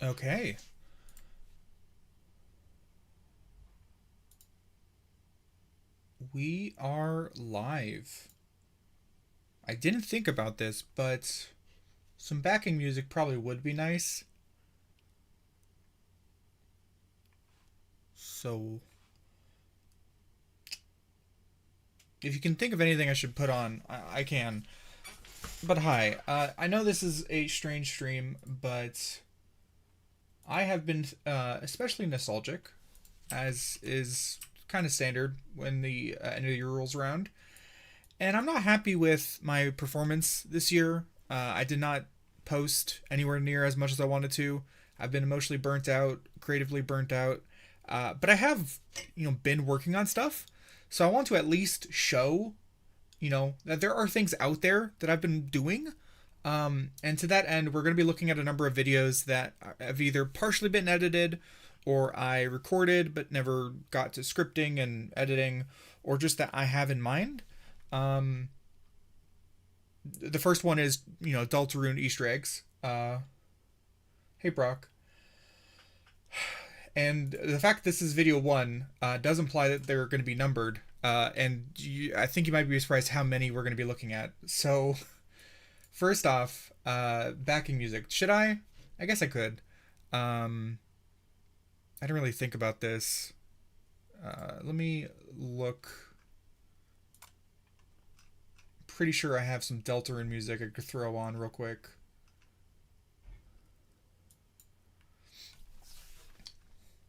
Okay. We are live. I didn't think about this, but some backing music probably would be nice. So, if you can think of anything I should put on, I can. But hi, I know this is a strange stream, but I have been especially nostalgic, as is kind of standard when the end of the year rolls around. And I'm not happy with my performance this year. I did not post anywhere near as much as I wanted to. I've been emotionally burnt out, creatively burnt out. But I have, been working on stuff. So I want to at least show, that there are things out there that I've been doing. And to that end, we're going to be looking at a number of videos that have either partially been edited, or I recorded but never got to scripting and editing, or just that I have in mind. Um, the first one is, Deltarune Easter eggs. Hey, Brock. And the fact this is video one does imply that they're going to be numbered. I think you might be surprised how many we're going to be looking at. So, first off, backing music. Should I? I guess I could. I didn't really think about this. Let me look. Pretty sure I have some Deltarune music I could throw on real quick.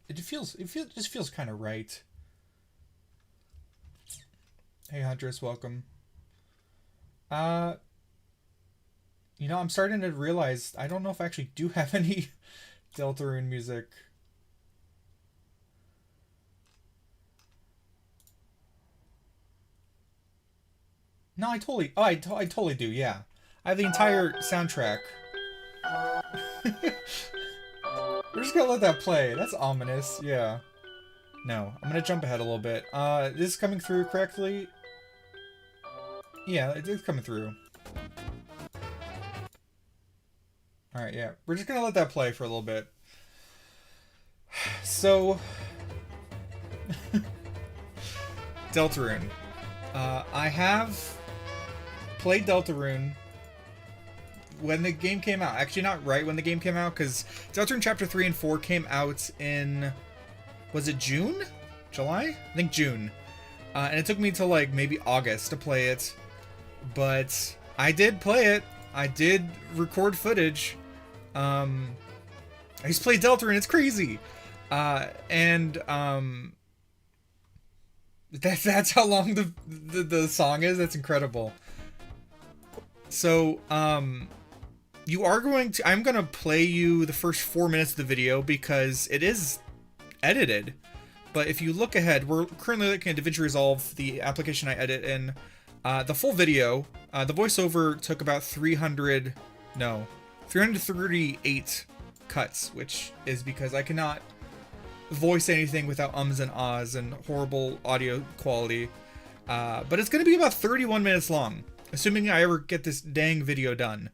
It just feels kind of right. Hey Huntress, welcome. I'm starting to realize I don't know if I actually do have any Deltarune music. No, I totally do. Yeah, I have the entire soundtrack. We're just gonna let that play. That's ominous. Yeah. No, I'm gonna jump ahead a little bit. This is coming through correctly. Yeah, it's coming through. Alright, yeah. We're just gonna let that play for a little bit. So... Deltarune. I have played Deltarune when the game came out. Actually, not right when the game came out, because Deltarune Chapter 3 and 4 came out in... Was it June? July? I think June. And it took me till like maybe August to play it. But I did play it. I did record footage. I used to play Deltarune. It's crazy. That's how long the song is. That's incredible. So, I'm gonna play you the first 4 minutes of the video because it is edited. But if you look ahead, we're currently looking at DaVinci Resolve, the application I edit in. The full video, the voiceover took about 338 cuts, which is because I cannot voice anything without ums and ahs and horrible audio quality. But it's going to be about 31 minutes long, assuming I ever get this dang video done.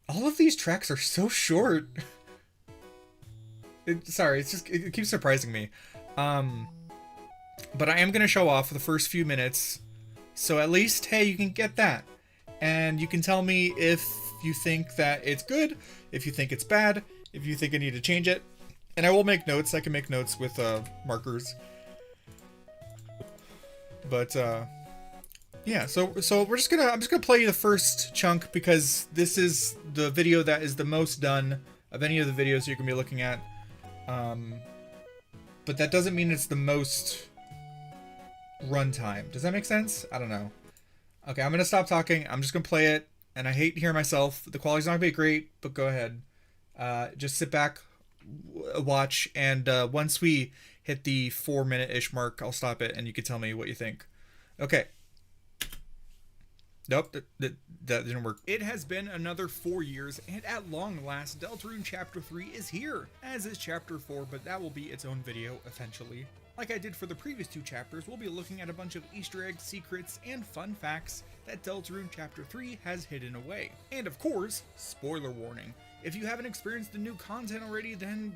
All of these tracks are so short. It keeps surprising me. But I am going to show off the first few minutes, so at least, hey, you can get that. And you can tell me if you think that it's good, if you think it's bad, if you think I need to change it. And I will make notes. I can make notes with markers. But yeah, so I'm just gonna play you the first chunk because this is the video that is the most done of any of the videos you're gonna be looking at. But that doesn't mean it's the most runtime. Does that make sense? I don't know. Okay, I'm gonna stop talking. I'm just gonna play it, and I hate to hear myself. The quality's not gonna be great, but go ahead. Just sit back, watch, and once we hit the 4-minute-ish mark, I'll stop it, and you can tell me what you think. Okay. Nope, that didn't work. It has been another 4 years, and at long last, Deltarune Chapter 3 is here, as is Chapter 4, but that will be its own video eventually. Like I did for the previous 2 chapters, we'll be looking at a bunch of Easter eggs, secrets, and fun facts that Deltarune Chapter 3 has hidden away. And of course, spoiler warning, if you haven't experienced the new content already, then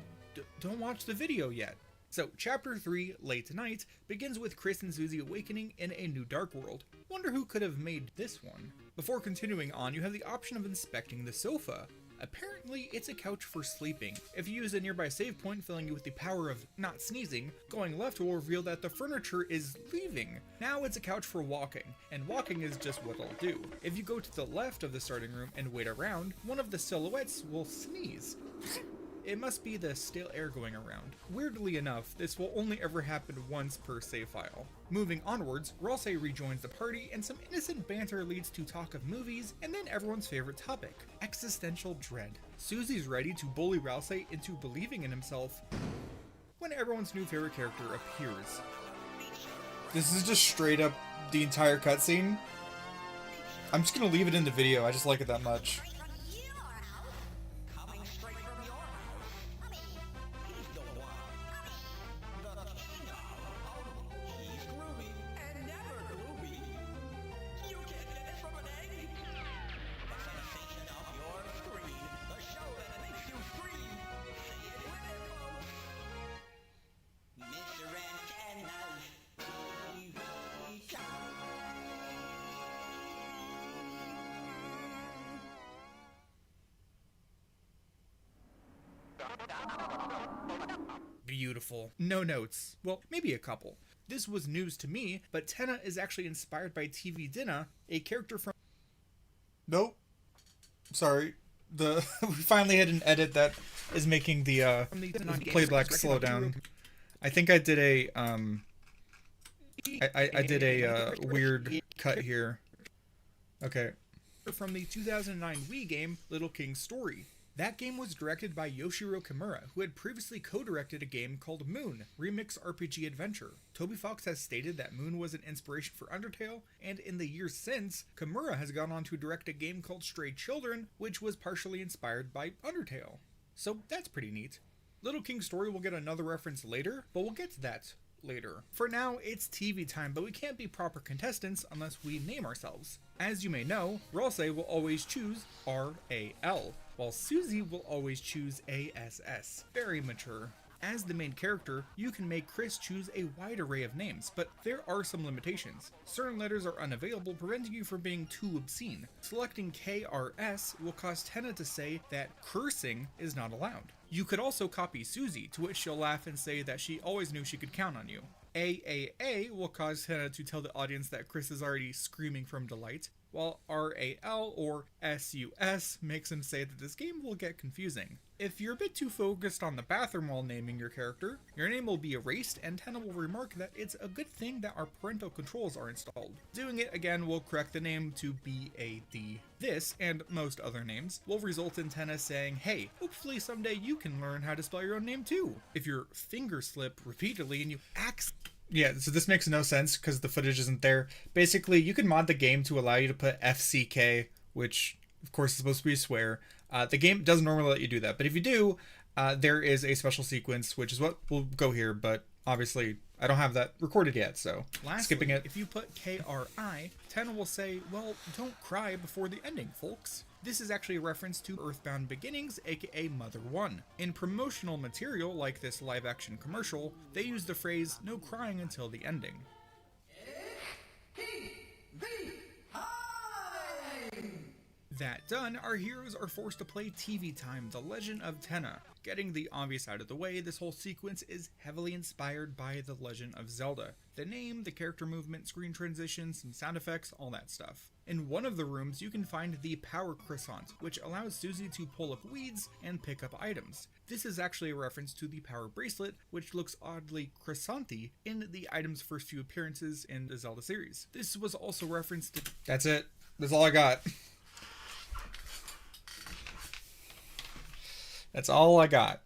don't watch the video yet. So, Chapter 3, Late Night, begins with Chris and Susie awakening in a new dark world. Wonder who could have made this one? Before continuing on, you have the option of inspecting the sofa. Apparently, it's a couch for sleeping. If you use a nearby save point filling you with the power of not sneezing, going left will reveal that the furniture is leaving. Now it's a couch for walking, and walking is just what it'll do. If you go to the left of the starting room and wait around, one of the silhouettes will sneeze. It must be the stale air going around. Weirdly enough, this will only ever happen once per save file. Moving onwards, Ralsei rejoins the party and some innocent banter leads to talk of movies and then everyone's favorite topic, existential dread. Susie's ready to bully Ralsei into believing in himself when everyone's new favorite character appears. This is just straight up the entire cutscene. I'm just gonna leave it in the video, I just like it that much. Beautiful. No notes. Well, maybe a couple. This was news to me, but Tenna is actually inspired by TV Dinna, a character from... Nope. Sorry. We finally had an edit that is making the playback slow down. I think I did a I did a weird cut here. Okay. From the 2009 Wii game Little King's Story. That game was directed by Yoshiro Kimura, who had previously co-directed a game called Moon, Remix RPG Adventure. Toby Fox has stated that Moon was an inspiration for Undertale, and in the years since, Kimura has gone on to direct a game called Stray Children, which was partially inspired by Undertale. So that's pretty neat. Little King's Story will get another reference later, but we'll get to that later. For now, it's TV time, but we can't be proper contestants unless we name ourselves. As you may know, Ralsei will always choose R-A-L, while Susie will always choose ASS. Very mature. As the main character, you can make Chris choose a wide array of names, but there are some limitations. Certain letters are unavailable, preventing you from being too obscene. Selecting KRS will cause Tenna to say that cursing is not allowed. You could also copy Susie, to which she'll laugh and say that she always knew she could count on you. AAA will cause Tenna to tell the audience that Chris is already screaming from delight, while RAL or SUS makes him say that this game will get confusing. If you're a bit too focused on the bathroom while naming your character, your name will be erased and Tenna will remark that it's a good thing that our parental controls are installed. Doing it again will correct the name to BAD. This, and most other names, will result in Tenna saying, hey, hopefully someday you can learn how to spell your own name too. If you finger slip repeatedly and you Yeah, so this makes no sense because the footage isn't there. Basically, you can mod the game to allow you to put FCK, which of course is supposed to be a swear. The game doesn't normally let you do that, but if you do, there is a special sequence, which is what will go here, but obviously I don't have that recorded yet, so lastly, skipping it. If you put KRI, Tenna will say, well, don't cry before the ending, folks. This is actually a reference to Earthbound Beginnings, aka Mother 1. In promotional material like this live-action commercial, they use the phrase, no crying until the ending. That done, our heroes are forced to play TV Time, The Legend of Tenna. Getting the obvious out of the way, this whole sequence is heavily inspired by The Legend of Zelda. The name, the character movement, screen transitions, some sound effects, all that stuff. In one of the rooms, you can find the Power Croissant, which allows Susie to pull up weeds and pick up items. This is actually a reference to the Power Bracelet, which looks oddly croissant-y in the item's first few appearances in the Zelda series. This was also referenced to... That's it. That's all I got. That's all I got.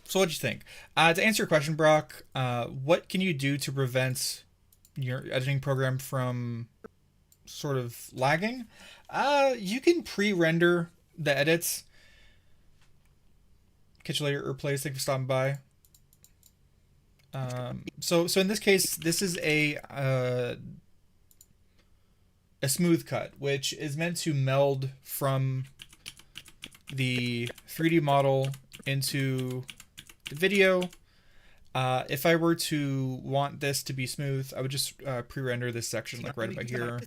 So what'd you think? To answer your question, Brock, what can you do to prevent your editing program from sort of lagging? You can pre-render the edits. Catch you later, Replace. Thanks for stopping by. So in this case, this is a smooth cut, which is meant to meld from the 3D model into the video. If I were to want this to be smooth, I would just pre-render this section like right about here.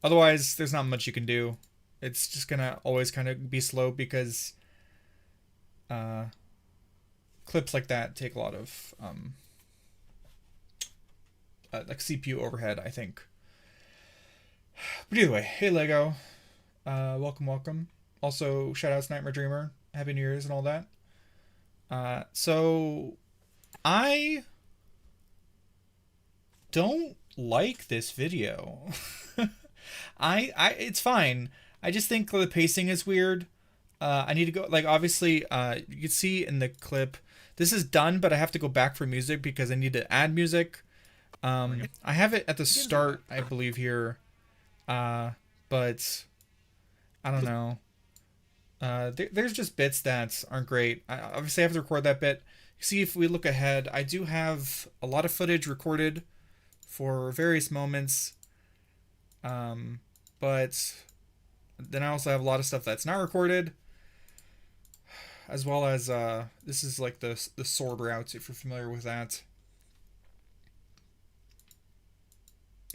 Otherwise, there's not much you can do. It's just gonna always kind of be slow because clips like that take a lot of like CPU overhead, I think. But either way, hey Lego, welcome. Also, shoutouts Nightmare Dreamer, Happy New Year's and all that. So I don't like this video. It's fine. I just think the pacing is weird. I need to go, like, obviously, you can see in the clip, this is done, but I have to go back for music because I need to add music. I have it at the start, I believe, here. But I don't know. There's just bits that aren't great. Obviously, I have to record that bit. See, if we look ahead, I do have a lot of footage recorded for various moments. But then I also have a lot of stuff that's not recorded, as well as this is like the sword route, if you're familiar with that.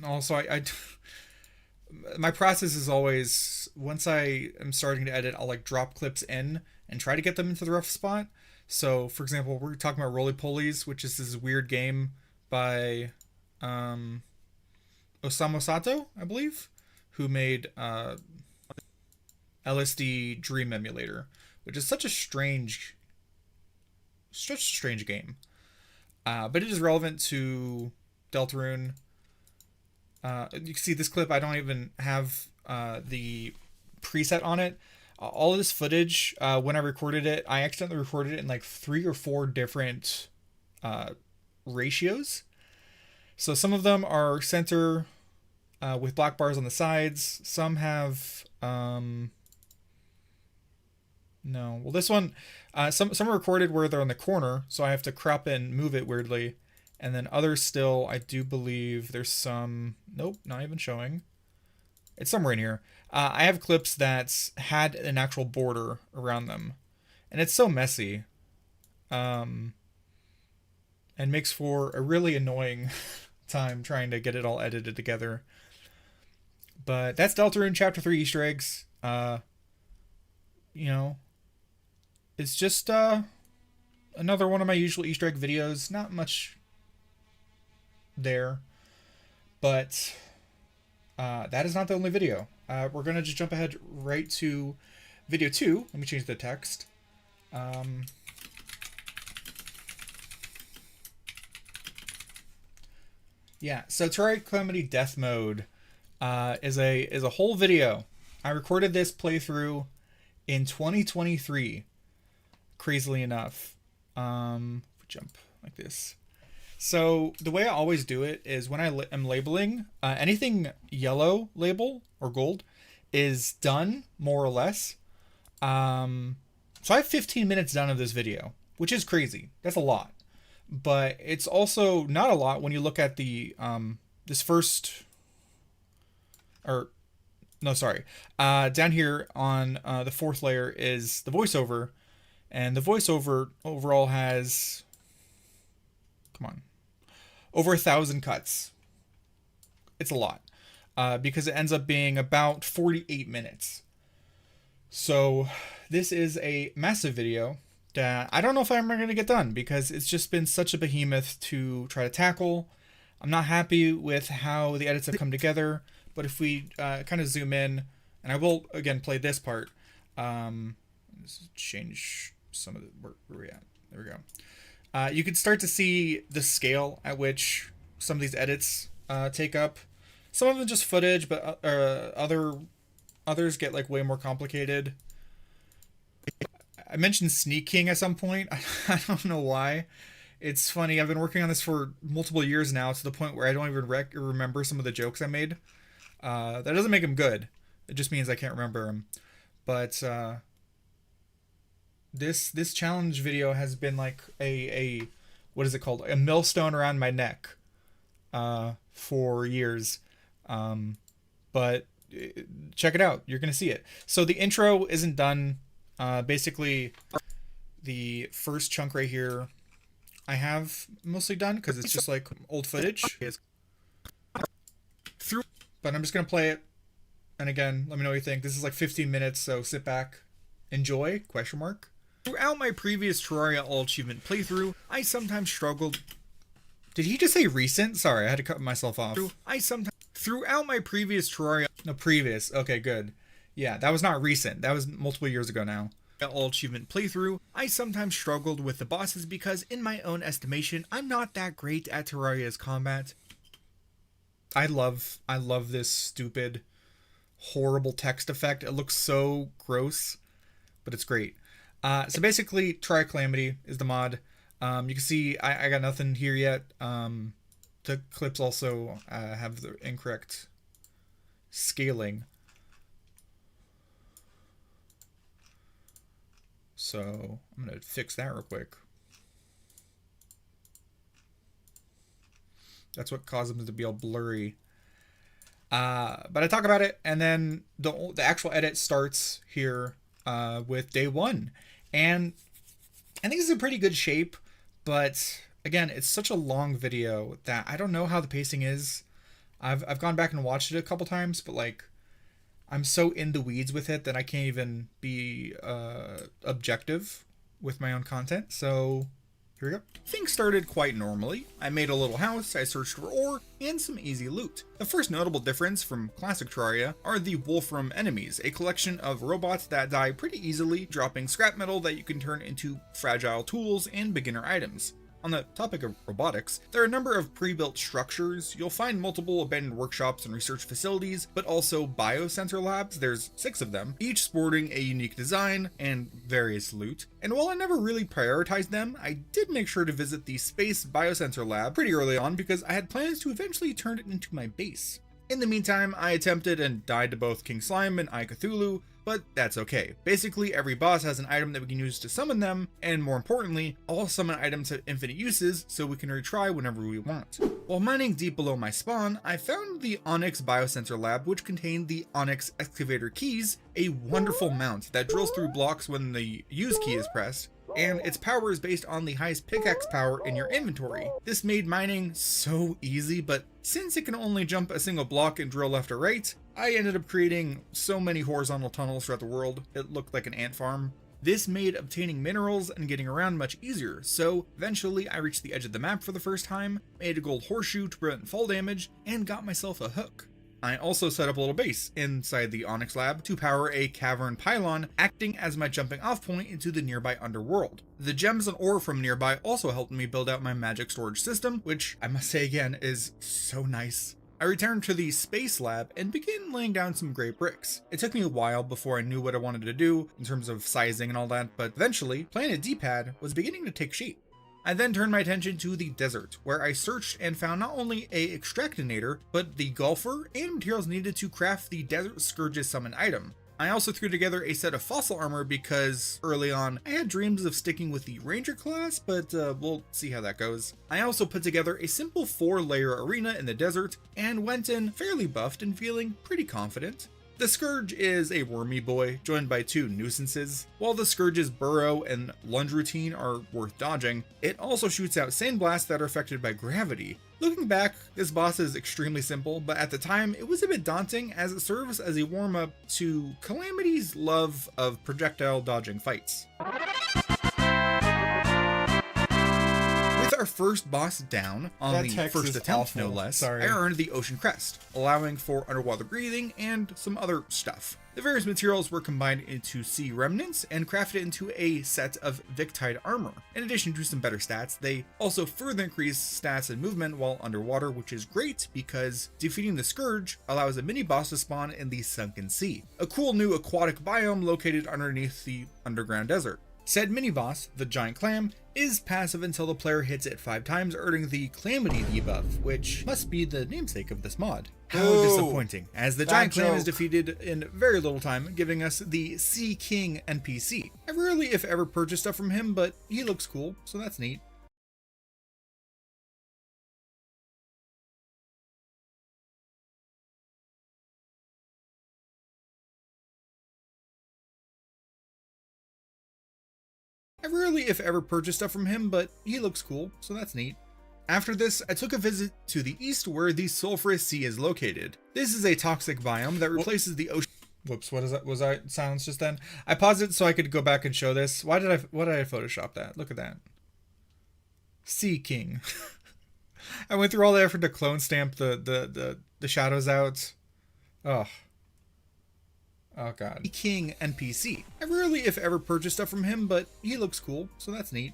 Also, my process is always, once I am starting to edit, I'll like drop clips in and try to get them into the rough spot. So, for example, we're talking about Roly Polies, which is this weird game by Osamu Sato, I believe, who made LSD Dream Emulator, which is such a strange game. But it is relevant to Deltarune. You can see this clip, I don't even have the preset on it. All of this footage, when I recorded it, I accidentally recorded it in like 3 or 4 different ratios. So some of them are center with black bars on the sides. Some have no. Well, this one, some are recorded where they're in the corner, so I have to crop and move it weirdly. And then others still, I do believe there's some... Nope, not even showing. It's somewhere in here. I have clips that had an actual border around them. And it's so messy. And makes for a really annoying time trying to get it all edited together. But that's Deltarune Chapter 3 Easter eggs. You know, it's just another one of my usual Easter egg videos. Not much there, but that is not the only video. We're gonna just jump ahead right to video 2. Let me change the text. Yeah, so Terraria Calamity Death Mode is a whole video. I recorded this playthrough in 2023, crazily enough. Jump like this. So the way I always do it is when I am labeling, anything yellow label or gold is done, more or less. So I have 15 minutes done of this video, which is crazy. That's a lot. But it's also not a lot when you look at the this first, or no, sorry, down here on the 4th layer is the voiceover, and the voiceover overall has, come on, over 1,000 cuts. It's a lot, because it ends up being about 48 minutes. So this is a massive video that I don't know if I'm ever going to get done, because it's just been such a behemoth to try to tackle. I'm not happy with how the edits have come together, but if we kind of zoom in, and I will again play this part, let's change some of the, where are we at? There we go. You can start to see the scale at which some of these edits take up. Some of them just footage, but others get like way more complicated. I mentioned Sneak King at some point. I don't know why. It's funny. I've been working on this for multiple years now, to the point where I don't even remember some of the jokes I made. That doesn't make them good. It just means I can't remember them. But this challenge video has been like a what is it called? A millstone around my neck for years. But check it out. You're going to see it. So the intro isn't done. Basically, the first chunk right here I have mostly done because it's just like old footage. But I'm just going to play it. And again, let me know what you think. This is like 15 minutes, so sit back, enjoy, question mark. Throughout my previous Terraria All Achievement playthrough, I sometimes struggled... Did he just say recent? Sorry, I had to cut myself off. Throughout my previous Terraria... No, previous. Okay, good. Yeah, that was not recent. That was multiple years ago now. All Achievement playthrough, I sometimes struggled with the bosses because, in my own estimation, I'm not that great at Terraria's combat. I love this stupid, horrible text effect. It looks so gross, but it's great. So basically, Try Calamity is the mod. You can see I got nothing here yet. The clips also have the incorrect scaling. So I'm going to fix that real quick. That's what caused them to be all blurry. But I talk about it, and then the actual edit starts here with day 1. And I think it's in pretty good shape, but again, it's such a long video that I don't know how the pacing is. I've gone back and watched it a couple times, but like I'm so in the weeds with it that I can't even be objective with my own content. So here we go. Things started quite normally. I made a little house, I searched for ore, and some easy loot. The first notable difference from classic Terraria are the Wolfram enemies, a collection of robots that die pretty easily, dropping scrap metal that you can turn into fragile tools and beginner items. On the topic of robotics, there are a number of pre-built structures. You'll find multiple abandoned workshops and research facilities, but also biosensor labs. There's 6 of them, each sporting a unique design and various loot. And while I never really prioritized them, I did make sure to visit the Space Biosensor Lab pretty early on because I had plans to eventually turn it into my base. In the meantime, I attempted and died to both King Slime and I Cthulhu, but that's okay. Basically, every boss has an item that we can use to summon them, and more importantly, all summon items have infinite uses, so we can retry whenever we want. While mining deep below my spawn, I found the Onyx Biosensor Lab, which contained the Onyx Excavator keys, a wonderful mount that drills through blocks when the use key is pressed, and its power is based on the highest pickaxe power in your inventory. This made mining so easy, but since it can only jump a single block and drill left or right, I ended up creating so many horizontal tunnels throughout the world, it looked like an ant farm. This made obtaining minerals and getting around much easier, so eventually I reached the edge of the map for the first time, made a gold horseshoe to prevent fall damage, and got myself a hook. I also set up a little base inside the Onyx Lab to power a cavern pylon, acting as my jumping off point into the nearby underworld. The gems and ore from nearby also helped me build out my magic storage system, which I must say again is so nice. I returned to the Space Lab and began laying down some gray bricks. It took me a while before I knew what I wanted to do in terms of sizing and all that, but eventually, Planet DPad was beginning to take shape. I then turned my attention to the desert, where I searched and found not only a extractinator, but the golfer and materials needed to craft the Desert Scourge's summon item. I also threw together a set of fossil armor because early on I had dreams of sticking with the ranger class, but we'll see how that goes. I also put together a simple 4-layer arena in the desert and went in fairly buffed and feeling pretty confident. The Scourge is a wormy boy, joined by 2 nuisances. While the Scourge's burrow and lunge routine are worth dodging, it also shoots out sandblasts that are affected by gravity. Looking back, this boss is extremely simple, but at the time it was a bit daunting as it serves as a warm-up to Calamity's love of projectile dodging fights. Our first boss down on the first attempt, no less, I earned the Ocean Crest, allowing for underwater breathing and some other stuff. The various materials were combined into sea remnants and crafted into a set of Victide armor. In addition to some better stats, they also further increase stats and movement while underwater, which is great because defeating the Scourge allows a mini boss to spawn in the Sunken Sea, a cool new aquatic biome located underneath the underground desert. Said mini-boss, the Giant Clam, is passive until the player hits it 5 times, earning the Calamity debuff, which must be the namesake of this mod. How disappointing, as the Giant Clam is defeated in very little time, giving us the Sea King NPC. I rarely, if ever, purchase stuff from him, but he looks cool, so that's neat. I rarely if ever purchase stuff from him, but he looks cool, so that's neat. After this, I took a visit to the east where the sulfurous sea is located. This is a toxic biome that replaces the ocean. Whoops, what is that? Was that silence just then? I paused it so I could go back and show this. Why did I Photoshop that? Look at that. Sea King. I went through all the effort to clone stamp the shadows out. Oh. Oh god. King NPC. I rarely if ever purchase stuff from him, but he looks cool, so that's neat.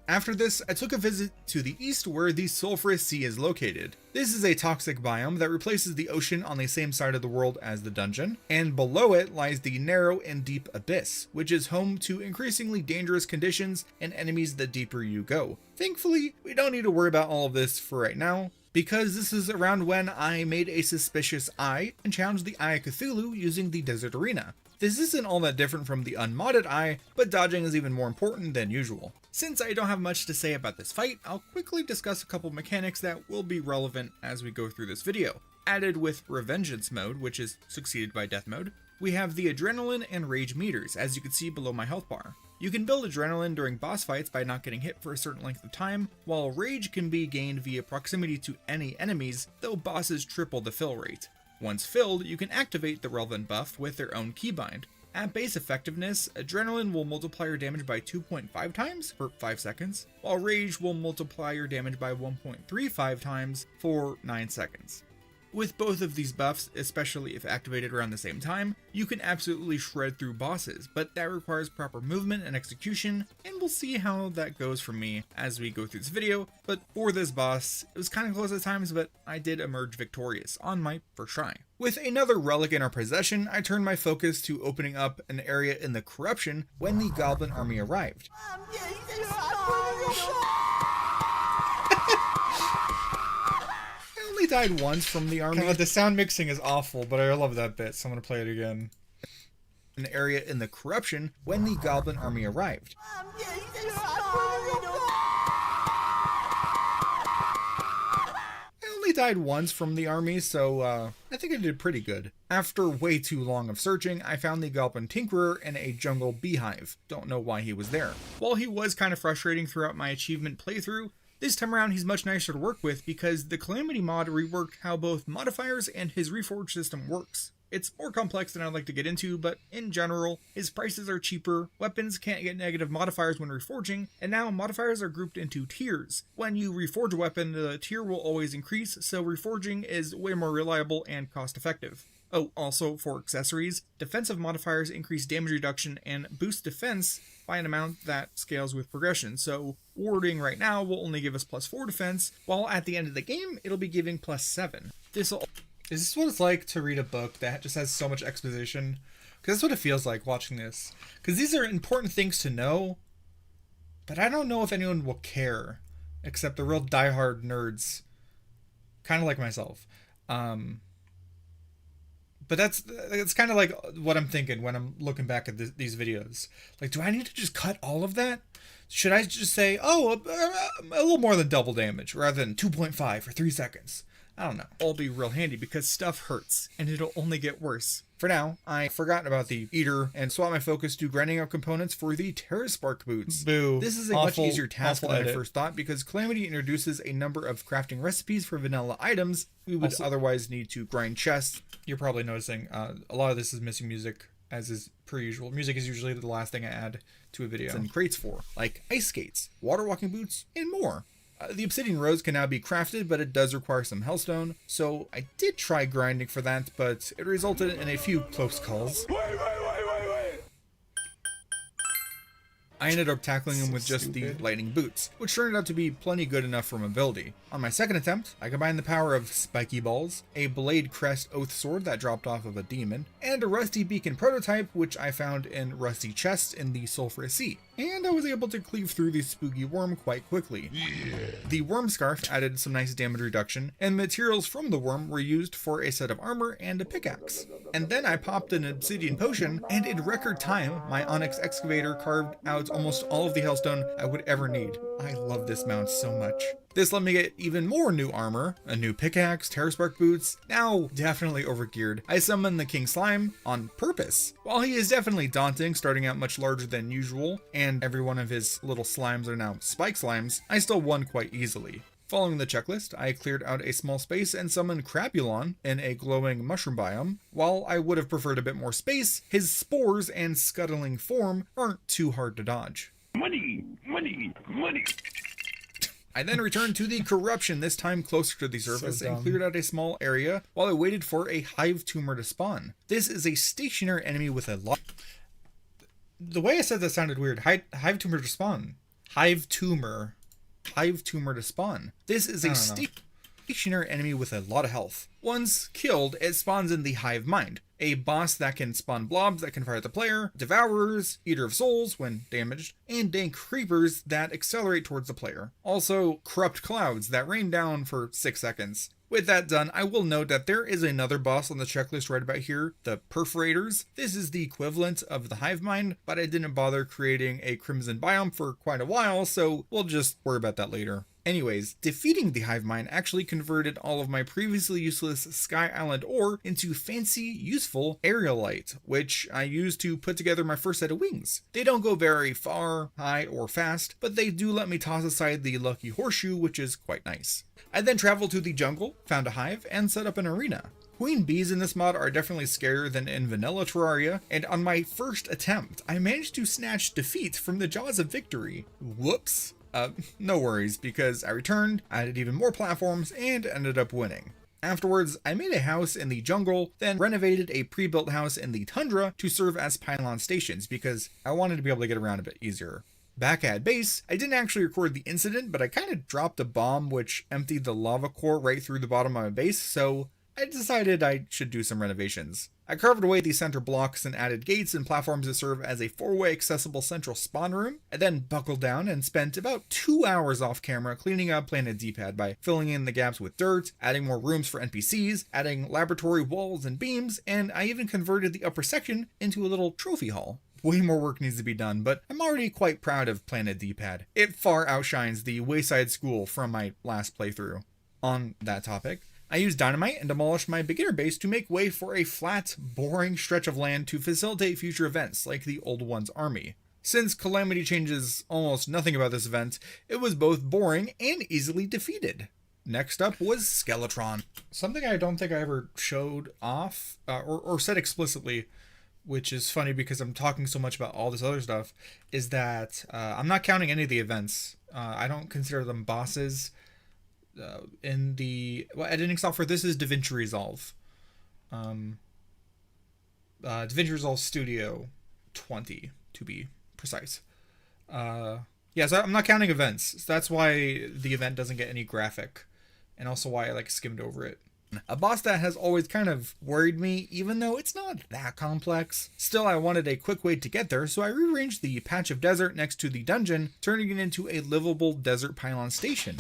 After this, I took a visit to the east where the sulfurous sea is located. This is a toxic biome that replaces the ocean on the same side of the world as the dungeon, and below it lies the narrow and deep abyss, which is home to increasingly dangerous conditions and enemies the deeper you go. Thankfully, we don't need to worry about all of this for right now, because this is around when I made a suspicious eye and challenged the Eye of Cthulhu using the Desert Arena. This isn't all that different from the unmodded eye, but dodging is even more important than usual. Since I don't have much to say about this fight, I'll quickly discuss a couple mechanics that will be relevant as we go through this video. Added with Revengeance mode, which is succeeded by Death mode, we have the Adrenaline and Rage meters, as you can see below my health bar. You can build Adrenaline during boss fights by not getting hit for a certain length of time, while Rage can be gained via proximity to any enemies, though bosses triple the fill rate. Once filled, you can activate the relevant buff with their own keybind. At base effectiveness, Adrenaline will multiply your damage by 2.5 times for 5 seconds, while Rage will multiply your damage by 1.35 times for 9 seconds. With both of these buffs, especially if activated around the same time, you can absolutely shred through bosses, but that requires proper movement and execution, and we'll see how that goes for me as we go through this video. But for this boss, it was kind of close at times, but I did emerge victorious on my first try. With another relic in our possession, I turned my focus to opening up an area in the Corruption when the Goblin army arrived. Died once from the army. God, the sound mixing is awful, but I love that bit, so I'm gonna play it again. An area in the Corruption when the Goblin army arrived. I only died once from the army, so I think I did pretty good. After way too long of searching, I found the Goblin Tinkerer in a jungle beehive. Don't know why he was there. While he was kind of frustrating throughout my achievement playthrough, this time around he's much nicer to work with because the Calamity mod reworked how both modifiers and his reforge system works. It's more complex than I'd like to get into, but in general, his prices are cheaper, weapons can't get negative modifiers when reforging, and now modifiers are grouped into tiers. When you reforge a weapon, the tier will always increase, so reforging is way more reliable and cost effective. Oh, also for accessories, defensive modifiers increase damage reduction and boost defense by an amount that scales with progression, so warding right now will only give us +4 defense, while at the end of the game, it'll be giving +7. Is this what it's like to read a book that just has so much exposition? Because that's what it feels like watching this. Because these are important things to know, but I don't know if anyone will care, except the real diehard nerds, kind of like myself. But it's kind of like what I'm thinking when I'm looking back at these videos. Like, do I need to just cut all of that? Should I just say, oh, a little more than double damage rather than 2.5 for 3 seconds? I don't know. It'll be real handy because stuff hurts and it'll only get worse. For now, I forgot about the Eater and swapped my focus to grinding out components for the Terraspark boots. Boo. This is a much easier task than I first thought because Calamity introduces a number of crafting recipes for vanilla items we would otherwise need to grind chests. You're probably noticing a lot of this is missing music, as is per usual. Music is usually the last thing I add to a video. And crates for, like ice skates, water walking boots, and more. The obsidian rose can now be crafted, but it does require some hellstone, so I did try grinding for that, but it resulted in a few close calls. Wait. I ended up tackling him with just the lightning boots, which turned out to be plenty good enough for mobility. On my second attempt, I combined the power of spiky balls, a blade crest oath sword that dropped off of a demon, and a rusty beacon prototype which I found in rusty chests in the sulfurous sea. And I was able to cleave through the spooky worm quite quickly. Yeah. The worm scarf added some nice damage reduction, and materials from the worm were used for a set of armor and a pickaxe. And then I popped an obsidian potion, and in record time, my onyx excavator carved out almost all of the hellstone I would ever need. I love this mount so much. This let me get even more new armor, a new pickaxe, terror spark boots, now definitely overgeared. I summoned the King Slime on purpose. While he is definitely daunting, starting out much larger than usual, and every one of his little slimes are now spike slimes, I still won quite easily. Following the checklist, I cleared out a small space and summoned Crabulon in a glowing mushroom biome. While I would have preferred a bit more space, his spores and scuttling form aren't too hard to dodge. Money! I then returned to the corruption, this time closer to the surface, and cleared out a small area while I waited for a hive tumor to spawn. This is a stationary enemy with a lot. The way I said that sounded weird. Hive tumor to spawn. Hive tumor to spawn. This is a stationary enemy with a lot of health. Once killed, it spawns in the hive mind, a boss that can spawn blobs that can fire at the player, devourers, eater of souls when damaged, and dank creepers that accelerate towards the player. Also, corrupt clouds that rain down for 6 seconds. With that done, I will note that there is another boss on the checklist right about here, the Perforators. This is the equivalent of the Hive Mind, but I didn't bother creating a Crimson biome for quite a while, so we'll just worry about that later. Anyways, defeating the Hive Mind actually converted all of my previously useless Sky Island ore into fancy, useful Aerialite, which I used to put together my first set of wings. They don't go very far, high, or fast, but they do let me toss aside the Lucky Horseshoe, which is quite nice. I then traveled to the jungle, found a hive, and set up an arena. Queen bees in this mod are definitely scarier than in vanilla Terraria, and on my first attempt, I managed to snatch defeat from the jaws of victory. Whoops. No worries, because I returned, added even more platforms, and ended up winning. Afterwards, I made a house in the jungle, then renovated a pre-built house in the tundra to serve as pylon stations, because I wanted to be able to get around a bit easier. Back at base, I didn't actually record the incident, but I kind of dropped a bomb which emptied the lava core right through the bottom of my base, so I decided I should do some renovations. I carved away the center blocks and added gates and platforms that serve as a 4-way accessible central spawn room. I then buckled down and spent about 2 hours off camera cleaning up Planet DPad by filling in the gaps with dirt, adding more rooms for NPCs, adding laboratory walls and beams, and I even converted the upper section into a little trophy hall. Way more work needs to be done, but I'm already quite proud of Planet DPad. It far outshines the Wayside School from my last playthrough. On that topic, I used dynamite and demolished my beginner base to make way for a flat, boring stretch of land to facilitate future events like the Old One's army. Since Calamity changes almost nothing about this event, it was both boring and easily defeated. Next up was Skeletron. Something I don't think I ever showed off or said explicitly, which is funny because I'm talking so much about all this other stuff, is that I'm not counting any of the events. I don't consider them bosses. In the editing software, this is DaVinci Resolve. DaVinci Resolve Studio 20 to be precise. Yeah, so I'm not counting events. So that's why the event doesn't get any graphic, and also why I skimmed over it. A boss that has always kind of worried me, even though it's not that complex. Still, I wanted a quick way to get there, so I rearranged the patch of desert next to the dungeon, turning it into a livable desert pylon station.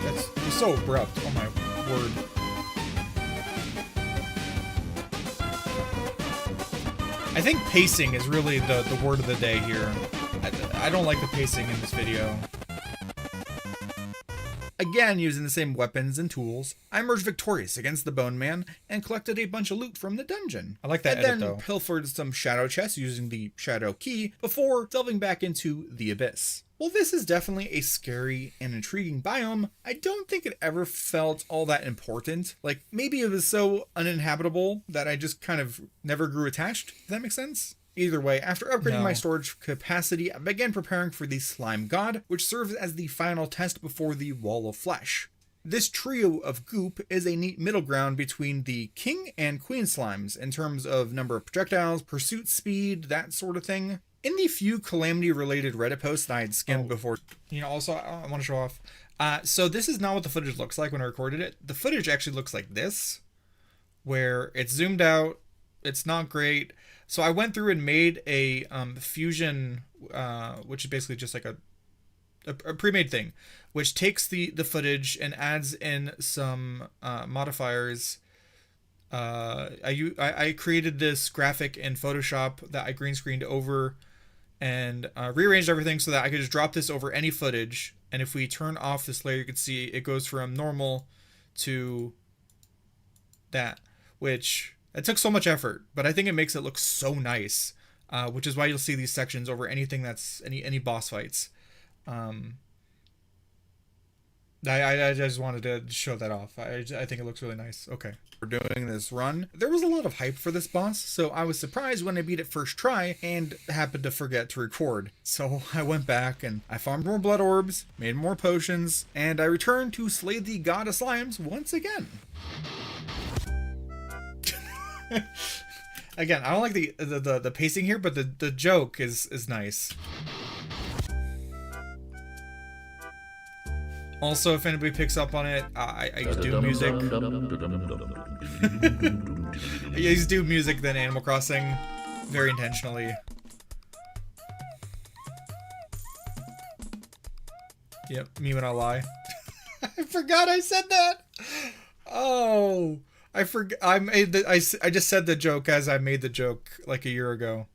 That's so abrupt. Oh my word. I think pacing is really the word of the day here. I don't like the pacing in this video. Again, using the same weapons and tools, I emerged victorious against the Bone Man and collected a bunch of loot from the dungeon. I like that edit, though. And then pilfered some shadow chests using the shadow key before delving back into the abyss. While this is definitely a scary and intriguing biome, I don't think it ever felt all that important. Maybe it was so uninhabitable that I just kind of never grew attached, if that makes sense. Either way, after upgrading my storage capacity, I began preparing for the Slime God, which serves as the final test before the Wall of Flesh. This trio of goop is a neat middle ground between the King and Queen Slimes in terms of number of projectiles, pursuit speed, that sort of thing. In the few Calamity-related Reddit posts that I had skimmed before, also I want to show off. So this is not what the footage looks like when I recorded it. The footage actually looks like this, where it's zoomed out. It's not great. So I went through and made a fusion, which is basically just like a pre-made thing, which takes the footage and adds in some modifiers. I created this graphic in Photoshop that I green screened over, and rearranged everything so that I could just drop this over any footage. And if we turn off this layer, you can see it goes from normal to that, which it took so much effort, but I think it makes it look so nice, which is why you'll see these sections over anything that's any boss fights. I just wanted to show that off. I think it looks really nice. Okay. We're doing this run. There was a lot of hype for this boss, so I was surprised when I beat it first try and happened to forget to record. So I went back and I farmed more blood orbs, made more potions, and I returned to slay the god of slimes once again. Again, I don't like the pacing here, but the joke is nice. Also, if anybody picks up on it, I used to do music. I used to do music than Animal Crossing, very intentionally. Yep, me when I lie. I forgot I said that. Oh, I forgot. I just said the joke as I made the joke like a year ago.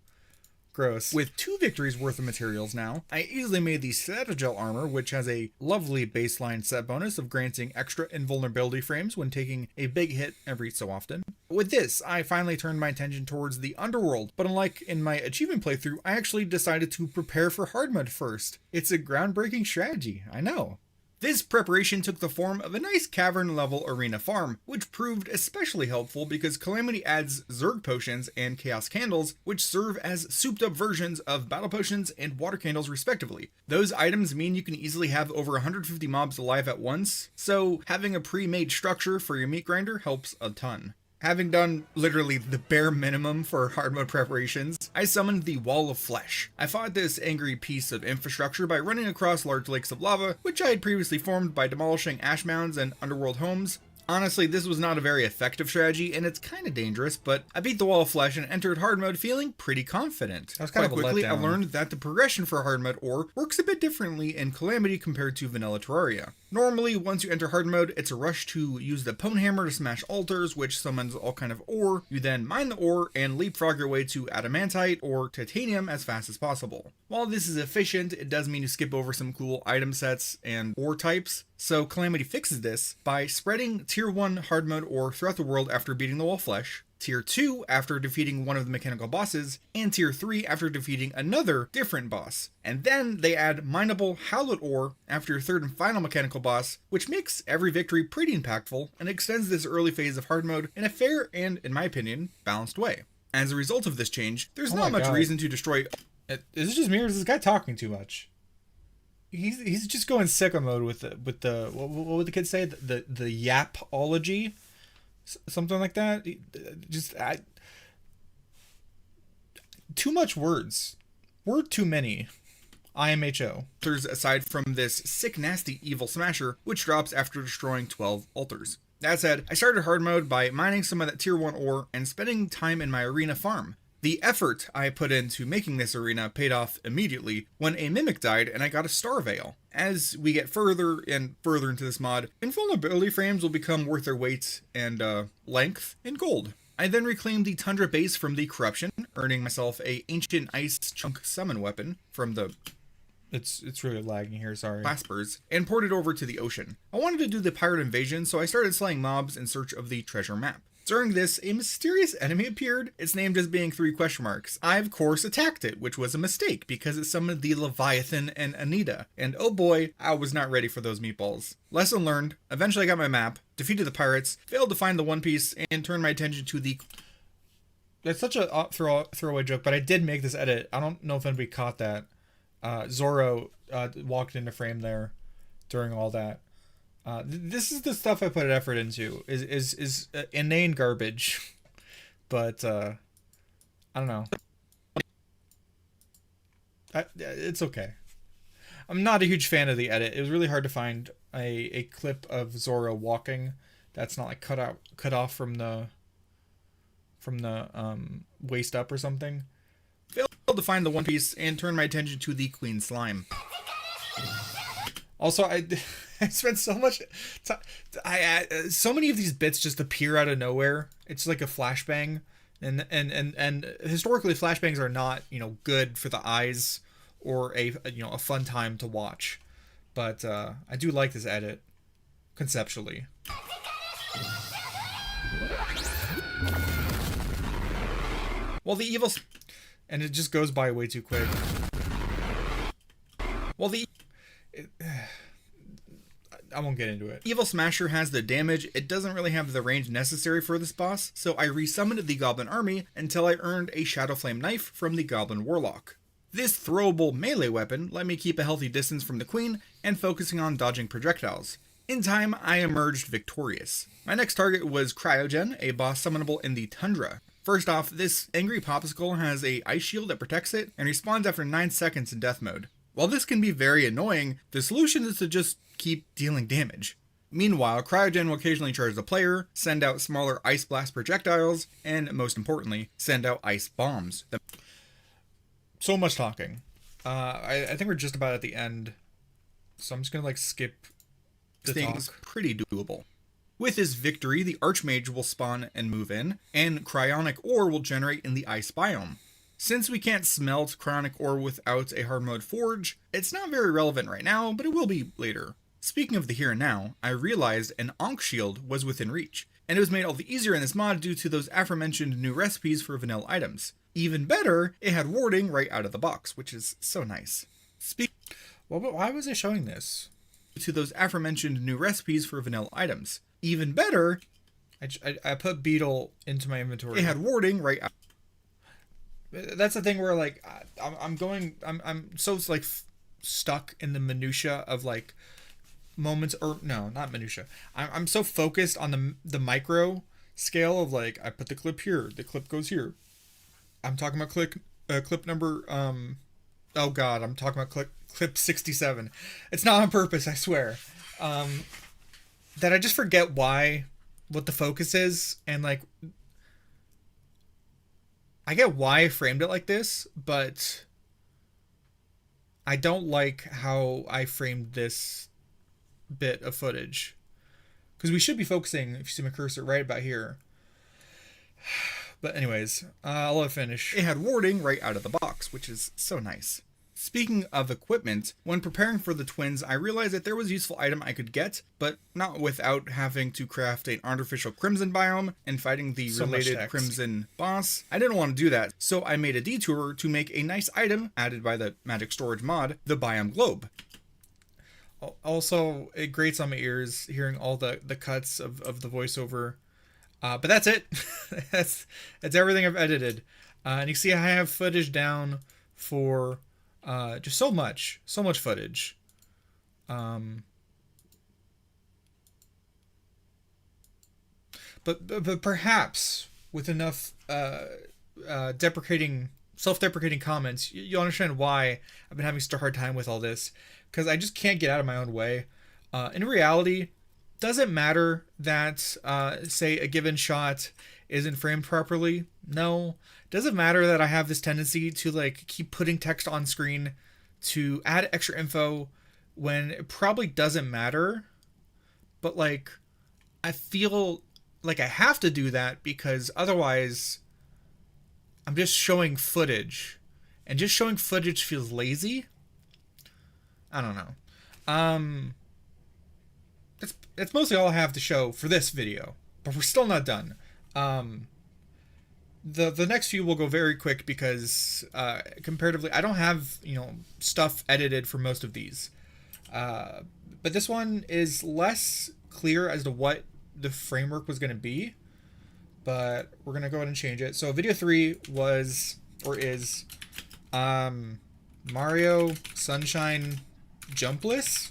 Gross. With 2 victories worth of materials now, I easily made the Citadel armor, which has a lovely baseline set bonus of granting extra invulnerability frames when taking a big hit every so often. With this, I finally turned my attention towards the underworld, but unlike in my achievement playthrough, I actually decided to prepare for hard mode first. It's a groundbreaking strategy, I know. This preparation took the form of a nice cavern-level arena farm, which proved especially helpful because Calamity adds Zerg potions and Chaos Candles, which serve as souped-up versions of Battle Potions and Water Candles respectively. Those items mean you can easily have over 150 mobs alive at once, so having a pre-made structure for your meat grinder helps a ton. Having done literally the bare minimum for hard mode preparations, I summoned the Wall of Flesh. I fought this angry piece of infrastructure by running across large lakes of lava, which I had previously formed by demolishing ash mounds and underworld homes. Honestly, this was not a very effective strategy, and it's kind of dangerous, but I beat the Wall of Flesh and entered hard mode feeling pretty confident. That was kind of a quickly, I letdown. learned that the progression for hard mode ore works a bit differently in Calamity compared to vanilla Terraria. Normally, once you enter hard mode, it's a rush to use the Pwn Hammer to smash altars, which summons all kind of ore. You then mine the ore and leapfrog your way to adamantite or titanium as fast as possible. While this is efficient, it does mean you skip over some cool item sets and ore types. So Calamity fixes this by spreading Tier 1 hard mode ore throughout the world after beating the Wall of Flesh, Tier 2 after defeating one of the mechanical bosses, and Tier 3 after defeating another different boss. And then they add mineable Howlet ore after your third and final mechanical boss, which makes every victory pretty impactful and extends this early phase of hard mode in a fair and, in my opinion, balanced way. As a result of this change, there's not much reason to destroy... Is it just me or is this guy talking too much? He's just going sicko mode with the what would the kids say, the yapology, something like that. Too much words, word too many. IMHO. Altars aside from this sick nasty evil smasher, which drops after destroying 12 altars. That said, I started hard mode by mining some of that tier 1 ore and spending time in my arena farm. The effort I put into making this arena paid off immediately when a mimic died and I got a star veil. As we get further and further into this mod, invulnerability frames will become worth their weight and length in gold. I then reclaimed the Tundra base from the corruption, earning myself a ancient ice chunk summon weapon from the... It's really lagging here, sorry. Claspers, and ported it over to the ocean. I wanted to do the pirate invasion, so I started slaying mobs in search of the treasure map. During this, a mysterious enemy appeared. It's named as being 3 question marks. I, of course, attacked it, which was a mistake because it summoned the Leviathan and Anita. And oh boy, I was not ready for those meatballs. Lesson learned. Eventually I got my map, defeated the pirates, failed to find the One Piece, and turned my attention to the... That's such a throwaway joke, but I did make this edit. I don't know if anybody caught that. Zoro walked into frame there during all that. This is the stuff I put effort into. Is inane garbage, but I don't know. It's okay. I'm not a huge fan of the edit. It was really hard to find a clip of Zoro walking that's not like cut off from the waist up or something. Failed to find the One Piece and turned my attention to the Queen Slime. Also, I spent so much time... so many of these bits just appear out of nowhere. It's like a flashbang. And historically, flashbangs are not, good for the eyes or a fun time to watch. But I do like this edit conceptually. Well, the evil, and it just goes by way too quick. Well, I won't get into it. Evil Smasher has the damage. It doesn't really have the range necessary for this boss, so I resummoned the Goblin army until I earned a Shadow Flame knife from the Goblin Warlock. This throwable melee weapon let me keep a healthy distance from the Queen and focusing on dodging projectiles. In time, I emerged victorious. My next target was Cryogen, a boss summonable in the Tundra. First off, this angry popsicle has a ice shield that protects it and respawns after 9 seconds in death mode. While this can be very annoying, the solution is to just keep dealing damage. Meanwhile, Cryogen will occasionally charge the player, send out smaller ice blast projectiles, and most importantly, send out ice bombs. So much talking. I think we're just about at the end, so I'm just gonna skip the things. Pretty doable. With his victory, the Archmage will spawn and move in, and cryonic ore will generate in the ice biome. Since we can't smelt cryonic ore without a hard mode forge, it's not very relevant right now, but it will be later. Speaking of the here and now, I realized an Ankh shield was within reach, and it was made all the easier in this mod due to those aforementioned new recipes for vanilla items. Even better, it had warding right out of the box, which is so nice. Well, but why was it showing this? To those aforementioned new recipes for vanilla items. Even better, I put Beetle into my inventory. It had warding right out. That's the thing where I'm so stuck in the minutia of moments, or no, not minutia. I'm so focused on the micro scale of I put the clip here, the clip goes here. I'm talking about clip number oh god, I'm talking about clip 67. It's not on purpose, I swear. That I just forget what the focus is, and I get why I framed it like this, but I don't like how I framed this bit of footage. Because we should be focusing, if you see my cursor, right about here. But anyways, I'll let it finish. It had warding right out of the box, which is so nice. Speaking of equipment, when preparing for the twins, I realized that there was a useful item I could get, but not without having to craft an artificial crimson biome and fighting the related crimson boss. I didn't want to do that, so I made a detour to make a nice item added by the Magic Storage mod, the Biome Globe. Also, it grates on my ears hearing all the cuts of the voiceover. But that's it. that's everything I've edited. And you see I have footage down for just so much footage. But perhaps with enough self-deprecating comments, you'll understand why I've been having such a hard time with all this, because I just can't get out of my own way. In reality, doesn't matter that say a given shot isn't framed properly. No. Doesn't matter that I have this tendency to keep putting text on screen to add extra info when it probably doesn't matter. But I feel like I have to do that because otherwise I'm just showing footage, and just showing footage feels lazy. I don't know. That's mostly all I have to show for this video, but we're still not done. The next few will go very quick because comparatively I don't have stuff edited for most of these, but this one is less clear as to what the framework was going to be, but we're going to go ahead and change it. So video 3 was, or is, Mario Sunshine jumpless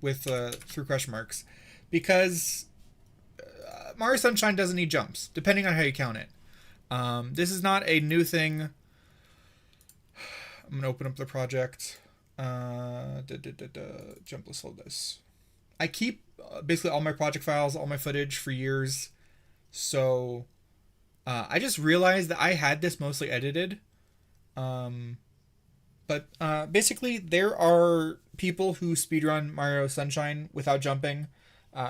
with through question marks, because Mario Sunshine doesn't need jumps depending on how you count it. This is not a new thing. I'm gonna open up the project. Jumpless, hold this. I keep basically all my project files, all my footage for years, so I just realized that I had this mostly edited. But basically, there are people who speedrun Mario Sunshine without jumping.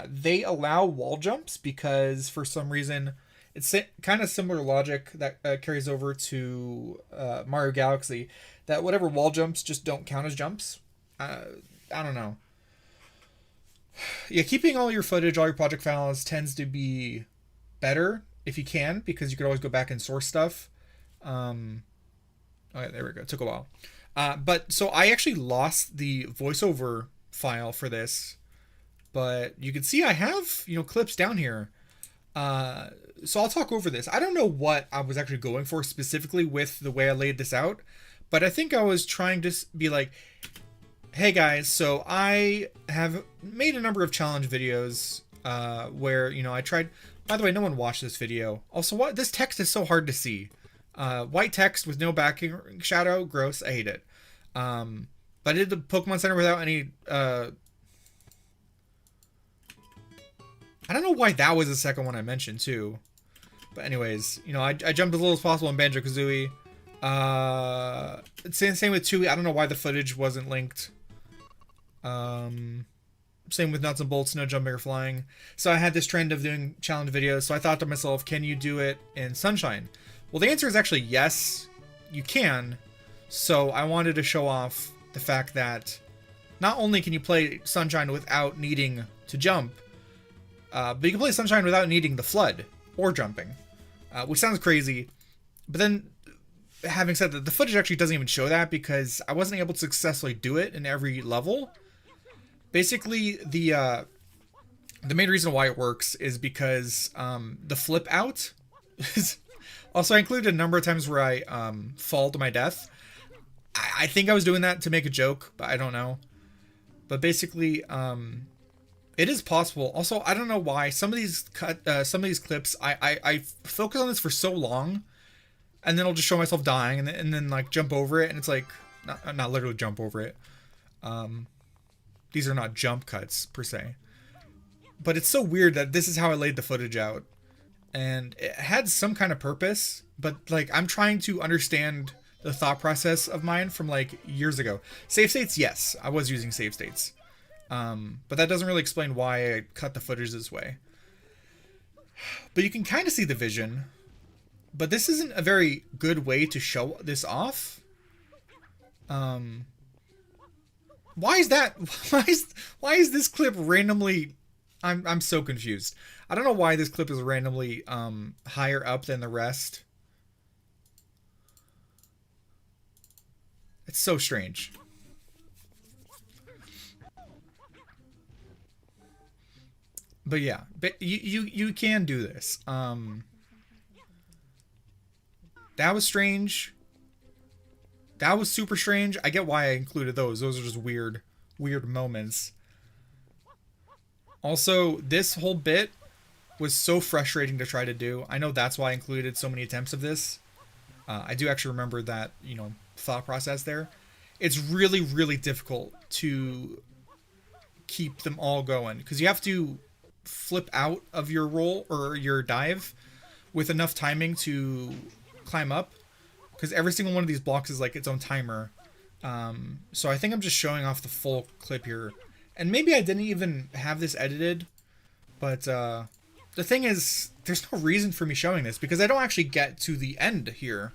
They allow wall jumps because for some reason It's kind of similar logic that carries over to Mario Galaxy, that whatever wall jumps just don't count as jumps. I don't know. Yeah, keeping all your footage, all your project files tends to be better if you can, because you could always go back and source stuff. Okay, there we go. It took a while. But so I actually lost the voiceover file for this, but you can see I have, clips down here. So I'll talk over this. I don't know what I was actually going for specifically with the way I laid this out, but I think I was trying to be like, hey guys, so I have made a number of challenge videos where, I tried. By the way, no one watched this video. Also, what, this text is so hard to see. White text with no backing shadow, gross. I hate it. But I did the Pokemon Center without any. I don't know why that was the second one I mentioned too. But anyways, I jumped as little as possible in Banjo-Kazooie. Same with Tui. I don't know why the footage wasn't linked. Same with Nuts and Bolts, no jumping or flying. So I had this trend of doing challenge videos. So I thought to myself, can you do it in Sunshine? Well, the answer is actually yes, you can. So I wanted to show off the fact that not only can you play Sunshine without needing to jump, but you can play Sunshine without needing the FLUDD or jumping, which sounds crazy. But then, having said that, the footage actually doesn't even show that because I wasn't able to successfully do it in every level. Basically, the main reason why it works is because the flip out. Also, I included a number of times where I fall to my death. I think I was doing that to make a joke, but I don't know. But basically, it is possible. Also, I don't know why some of these clips, I focus on this for so long, and then I'll just show myself dying, and then like jump over it, and it's like not literally jump over it. These are not jump cuts per se, but it's so weird that this is how I laid the footage out, and it had some kind of purpose. But like I'm trying to understand the thought process of mine from like years ago. Save states, yes, I was using save states. But that doesn't really explain why I cut the footage this way. But you can kind of see the vision. But this isn't a very good way to show this off. Why is that? Why is this clip randomly? I'm so confused. I don't know why this clip is randomly higher up than the rest. It's so strange. But yeah, but you can do this. That was strange. That was super strange. I get why I included those. Those are just weird moments. Also, this whole bit was so frustrating to try to do. I know that's why I included so many attempts of this. I do actually remember that, thought process there. It's really, really difficult to keep them all going because you have to flip out of your roll or your dive with enough timing to climb up, because every single one of these blocks is like its own timer. So I think I'm just showing off the full clip here, and maybe I didn't even have this edited, but the thing is, there's no reason for me showing this because I don't actually get to the end here.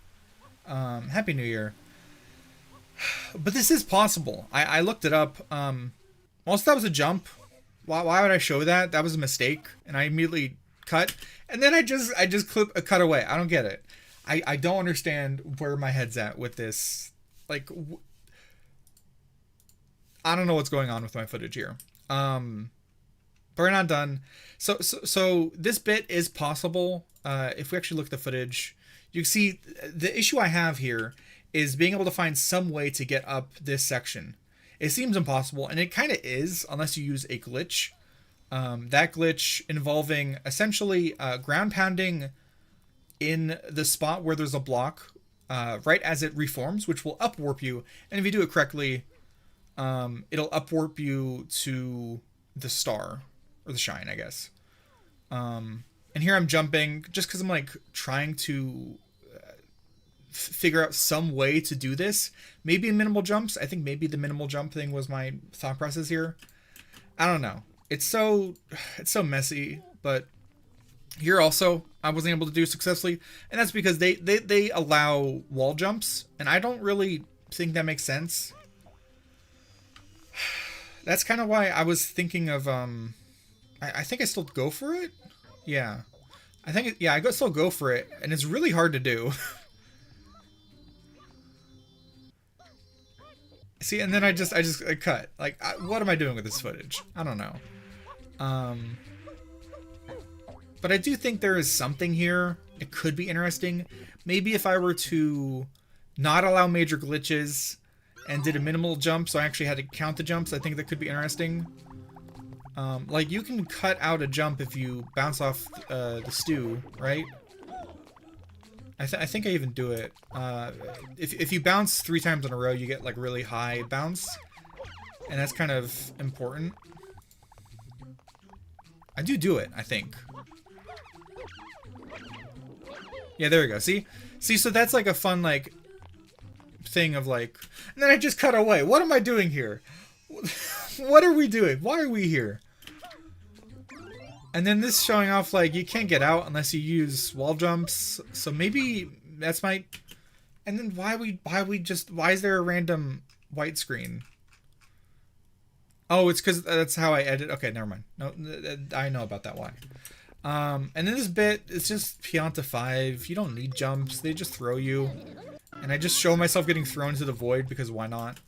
Happy New Year. But this is possible. I looked it up. Also, that was a jump. Why would I show that? That was a mistake, and I immediately cut, and then I just cut away. I don't get it. I don't understand where my head's at with this. Like, I don't know what's going on with my footage here. But we're not done. So this bit is possible. If we actually look at the footage, you can see the issue I have here is being able to find some way to get up this section. It seems impossible, and it kind of is, unless you use a glitch. That glitch involving essentially ground pounding in the spot where there's a block right as it reforms, which will upwarp you. And if you do it correctly, it'll upwarp you to the star, or the shine, I guess. And here I'm jumping just because I'm like trying to figure out some way to do this. Maybe minimal jumps. I think maybe the minimal jump thing was my thought process here. I don't know. It's so messy, but Here also, I wasn't able to do successfully, and that's because they allow wall jumps, and I don't really think that makes sense. That's kind of why I was thinking of, I think I still go for it? Yeah. I think, yeah, I still go for it, and it's really hard to do. See, and then I cut. Like, what am I doing with this footage? I don't know. But I do think there is something here. It could be interesting. Maybe if I were to not allow major glitches and did a minimal jump, so I actually had to count the jumps, I think that could be interesting. Like, you can cut out a jump if you bounce off the stew, right? I think I even do it. If you bounce 3 times in a row, you get, like, really high bounce. And that's kind of important. I do it, I think. Yeah, there we go. See, so that's like a fun, like, thing of, like, and then I just cut away. What am I doing here? What are we doing? Why are we here? And then this showing off, like, you can't get out unless you use wall jumps. So maybe that's my... And then why is there a random white screen? Oh, it's because that's how I edit. Okay, never mind. No, I know about that, why. And then this bit, it's just Pianta 5. You don't need jumps. They just throw you. And I just show myself getting thrown into the void because why not?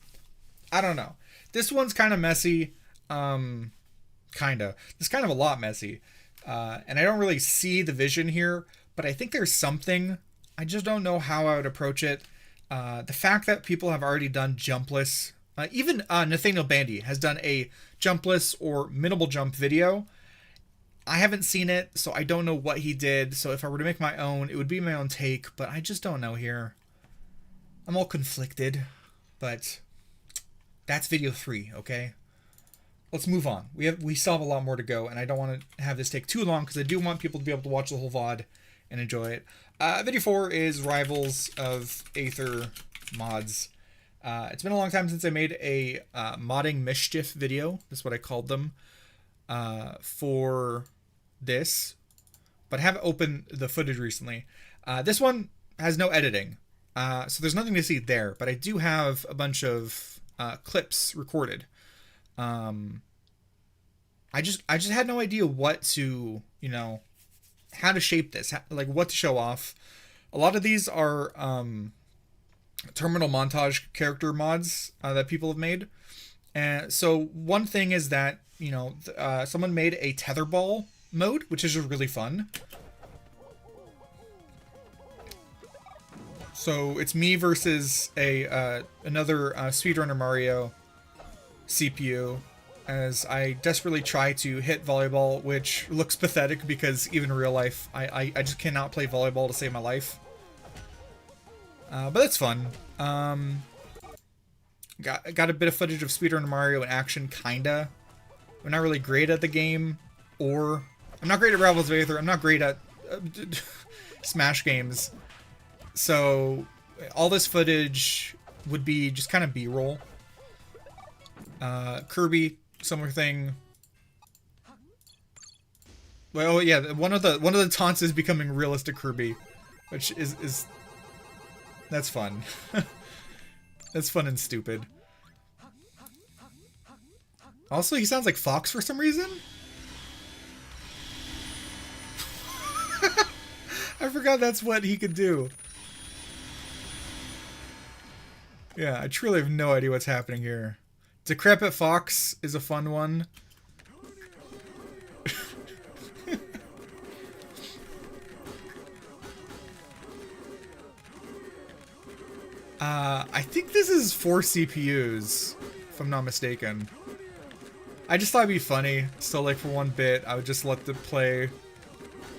I don't know. This one's kind of messy. Kinda. It's kind of a lot messy. And I don't really see the vision here, but I think there's something. I just don't know how I would approach it. The fact that people have already done jumpless, even Nathaniel Bandy has done a jumpless or minimal jump video. I haven't seen it, so I don't know what he did. So if I were to make my own, it would be my own take, but I just don't know here. I'm all conflicted, but that's video 3, okay? Let's move on. We still have a lot more to go, and I don't want to have this take too long because I do want people to be able to watch the whole VOD and enjoy it. Video 4 is Rivals of Aether mods. It's been a long time since I made a modding mischief video. That's what I called them for this, but I haven't opened the footage recently. This one has no editing, so there's nothing to see there, but I do have a bunch of clips recorded. I just had no idea what to, how to shape this, like what to show off. A lot of these are terminal montage character mods that people have made. And so one thing is that, someone made a tetherball mode, which is just really fun. So it's me versus another speedrunner Mario CPU, as I desperately try to hit volleyball, which looks pathetic because even in real life, I just cannot play volleyball to save my life. But that's fun. Got a bit of footage of speedrunner Mario in action, kinda. I'm not really great at the game, or I'm not great at Rivals of Aether. I'm not great at Smash games. So all this footage would be just kind of B-roll. Kirby, similar thing. Well, yeah, one of the taunts is becoming realistic Kirby, which is that's fun. That's fun and stupid. Also, he sounds like Fox for some reason. I forgot that's what he could do. Yeah, I truly have no idea what's happening here. Decrepit Fox is a fun one. I think this is 4 CPUs, if I'm not mistaken. I just thought it'd be funny. So, like, for one bit, I would just let the play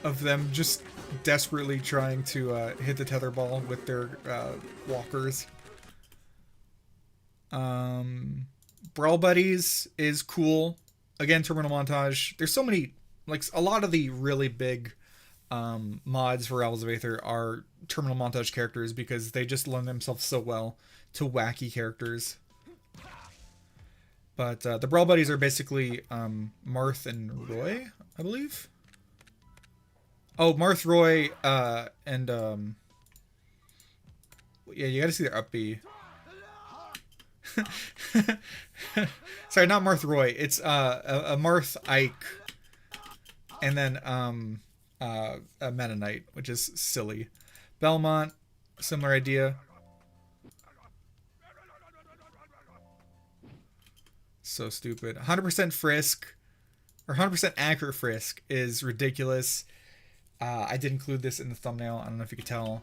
of them just desperately trying to hit the tetherball with their walkers. Brawl Buddies is cool. Again, terminal montage. There's so many, like, a lot of the really big mods for Rivals of Aether are terminal montage characters because they just lend themselves so well to wacky characters. But the Brawl Buddies are basically Marth and Roy, I believe. Oh, Marth Roy, and yeah, you got to see their up B. Sorry, not Marth Roy. It's a Marth Ike, and then a Meta Knight, which is silly. Belmont, similar idea. So stupid. 100% Frisk or 100% accurate Frisk is ridiculous. I did include this in the thumbnail. I don't know if you could tell.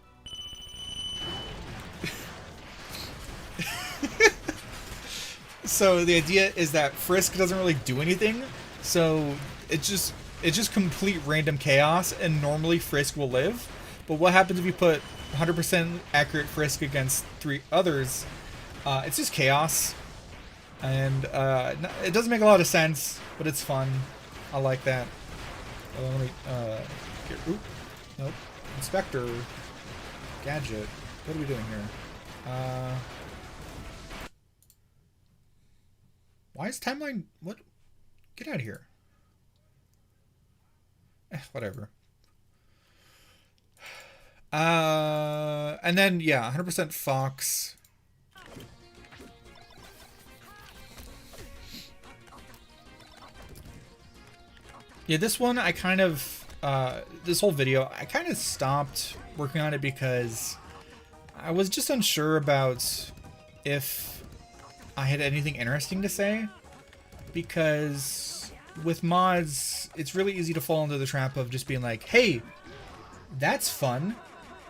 So the idea is that Frisk doesn't really do anything. So it's just complete random chaos, and normally Frisk will live. But what happens if you put 100% accurate Frisk against 3 others? It's just chaos, and it doesn't make a lot of sense, but it's fun. I like that. Let me here. Oop. Nope. Inspector. Gadget. What are we doing here? Why is timeline... What? Get out of here. Whatever. And then, yeah, 100% Fox. Yeah, this one, I kind of... this whole video, I kind of stopped working on it because I was just unsure about if I had anything interesting to say, because with mods, it's really easy to fall into the trap of just being like, hey, that's fun.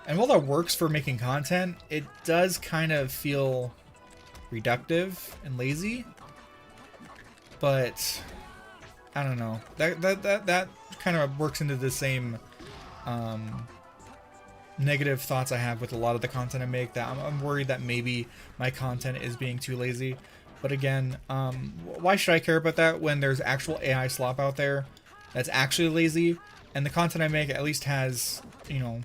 And while that works for making content, it does kind of feel reductive and lazy. But I don't know. That kind of works into the same negative thoughts I have with a lot of the content I make, that I'm worried that maybe my content is being too lazy. But again, why should I care about that when there's actual AI slop out there that's actually lazy, and the content I make at least has, you know,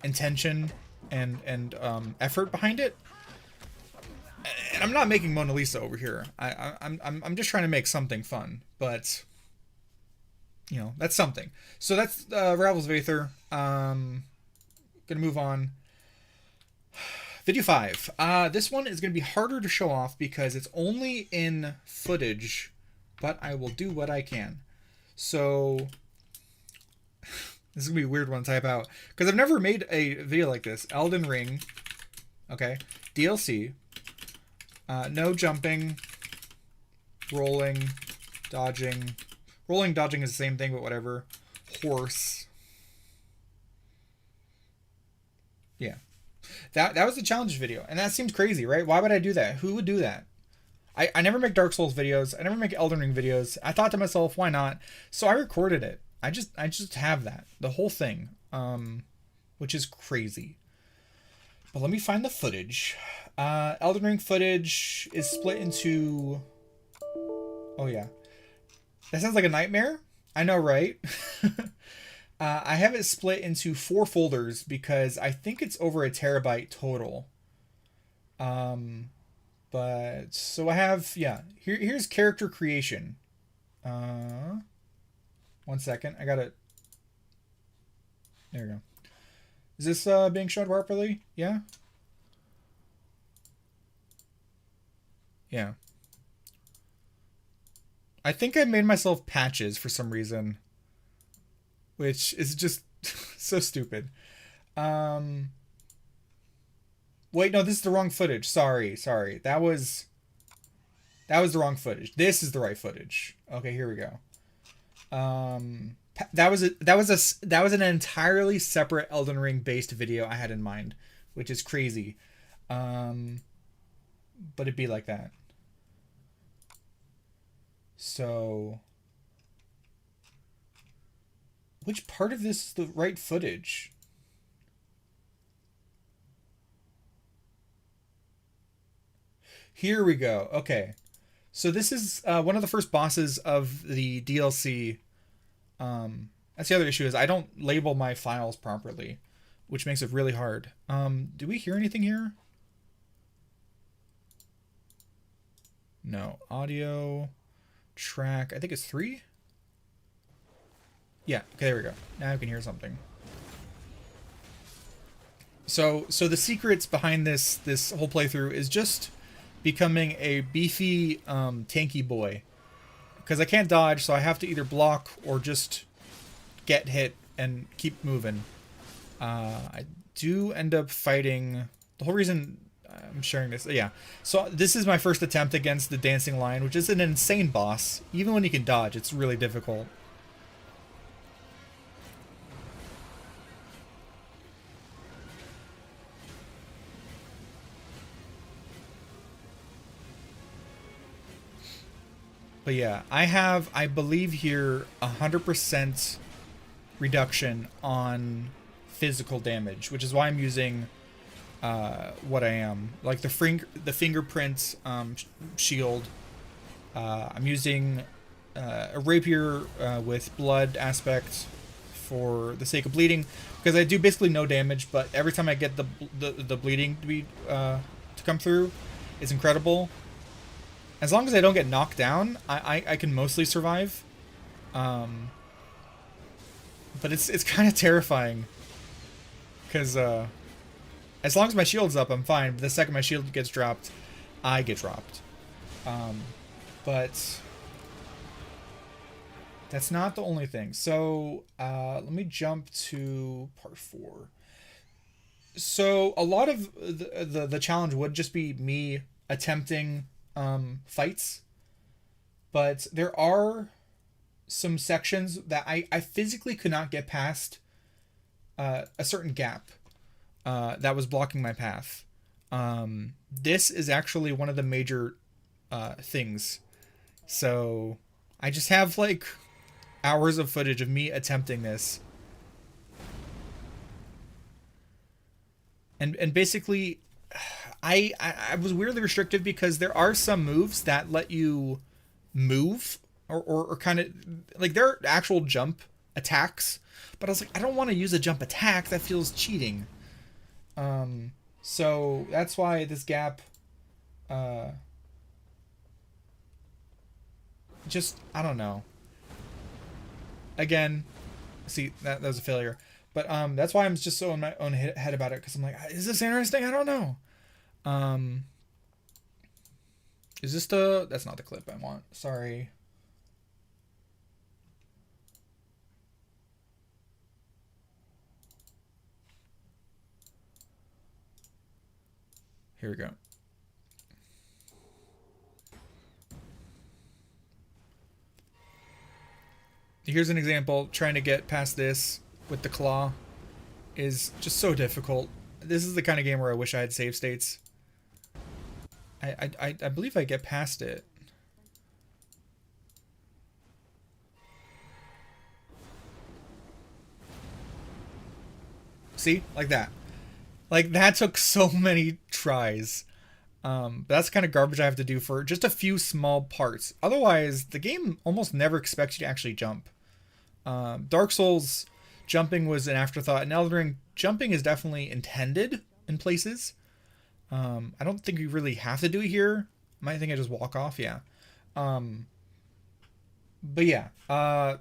intention and effort behind it. And I'm not making Mona Lisa over here. I'm just trying to make something fun, but you know, that's something. So that's Ravels of Aether. Gonna move on. Video 5. This one is gonna be harder to show off because it's only in footage, but I will do what I can. So this is gonna be a weird one to type out because I've never made a video like this. Elden Ring, okay, DLC. No jumping, rolling, dodging. Rolling, dodging is the same thing, but whatever. Horse. Yeah. That was the challenge video, and that seems crazy, right? Why would I do that? Who would do that? I never make Dark Souls videos. I never make Elden Ring videos. I thought to myself, why not? So I recorded it. I just have that. The whole thing. Which is crazy. But let me find the footage. Elden Ring footage is split into... Oh, yeah. That sounds like a nightmare. I know, right? I have it split into 4 folders because I think it's over a terabyte total. But so I have, yeah. Here's character creation. 1 second. I gotta. There we go. Is this being shown properly? Yeah. Yeah. I think I made myself patches for some reason, which is just so stupid. Wait, no, this is the wrong footage. Sorry. That was the wrong footage. This is the right footage. Okay, here we go. That was an entirely separate Elden Ring based video I had in mind, which is crazy. But it'd be like that. So, which part of this is the right footage? Here we go. Okay. So this is one of the first bosses of the DLC. That's the other issue, is I don't label my files properly, which makes it really hard. Do we hear anything here? No. Audio, track, I think it's 3? Yeah, okay, there we go. Now I can hear something. So the secrets behind this whole playthrough is just becoming a beefy tanky boy, because I can't dodge, so I have to either block or just get hit and keep moving. I do end up fighting. The whole reason I'm sharing this, yeah. So this is my first attempt against the Dancing Lion, which is an insane boss. Even when you can dodge, it's really difficult. But yeah, I have, I believe here, 100% reduction on physical damage, which is why I'm using what I am. Like the fingerprint shield. I'm using a rapier with blood aspect for the sake of bleeding, because I do basically no damage, but every time I get the bleeding to be to come through, it's incredible. As long as I don't get knocked down, I can mostly survive. But it's kind of terrifying, because as long as my shield's up, I'm fine. But the second my shield gets dropped, I get dropped. But that's not the only thing. So let me jump to part 4. So a lot of the challenge would just be me attempting fights, but there are some sections that I physically could not get past a certain gap that was blocking my path. This is actually one of the major things. So I just have like hours of footage of me attempting this. And basically I was weirdly restricted because there are some moves that let you move or kind of like they're actual jump attacks, but I was like, I don't want to use a jump attack, that feels cheating. So that's why this gap just, I don't know. Again, see, that was a failure. But that's why I'm just so in my own head about it, because I'm like, is this interesting? I don't know. Is this the... That's not the clip I want. Sorry. Here we go. Here's an example. Trying to get past this with the claw is just so difficult. This is the kind of game where I wish I had save states. I believe I get past it. See? Like that. Like, that took so many tries. But that's the kind of garbage I have to do for just a few small parts. Otherwise, the game almost never expects you to actually jump. Dark Souls jumping was an afterthought. In Elden Ring, jumping is definitely intended in places. I don't think you really have to do it here. Might think I just walk off, yeah. But yeah, I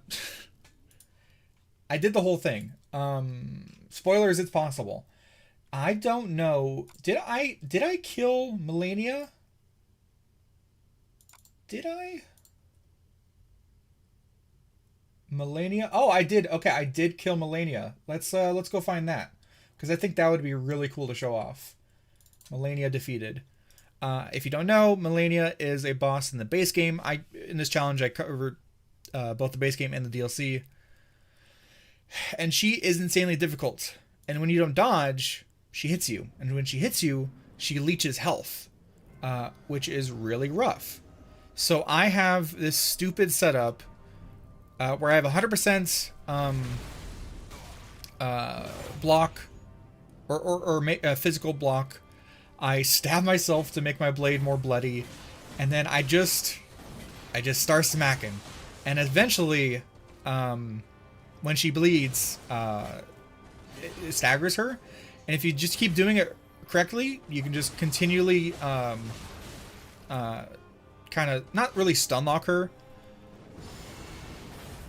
did the whole thing. Spoilers, it's possible. I don't know. Did I kill Melania? Did I? Melania? Oh, I did. Okay, I did kill Melania. Let's go find that, because I think that would be really cool to show off. Melania defeated. If you don't know, Melania is a boss in the base game. In this challenge I covered both the base game and the DLC, and she is insanely difficult. And when you don't dodge, she hits you, and when she hits you, she leeches health, which is really rough. So I have this stupid setup where I have 100% block or physical block. I stab myself to make my blade more bloody, and then I just start smacking, and eventually, when she bleeds, it staggers her, and if you just keep doing it correctly, you can just continually kind of not really stun lock her,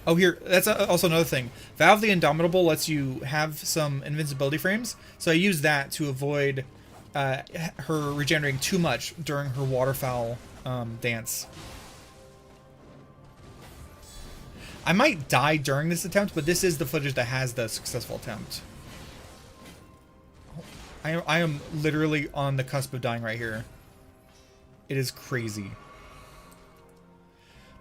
Oh, here, that's also another thing. Valve the Indomitable lets you have some invincibility frames, so I use that to avoid her regenerating too much during her waterfowl dance. I might die during this attempt, but this is the footage that has the successful attempt. I am literally on the cusp of dying right here. It is crazy.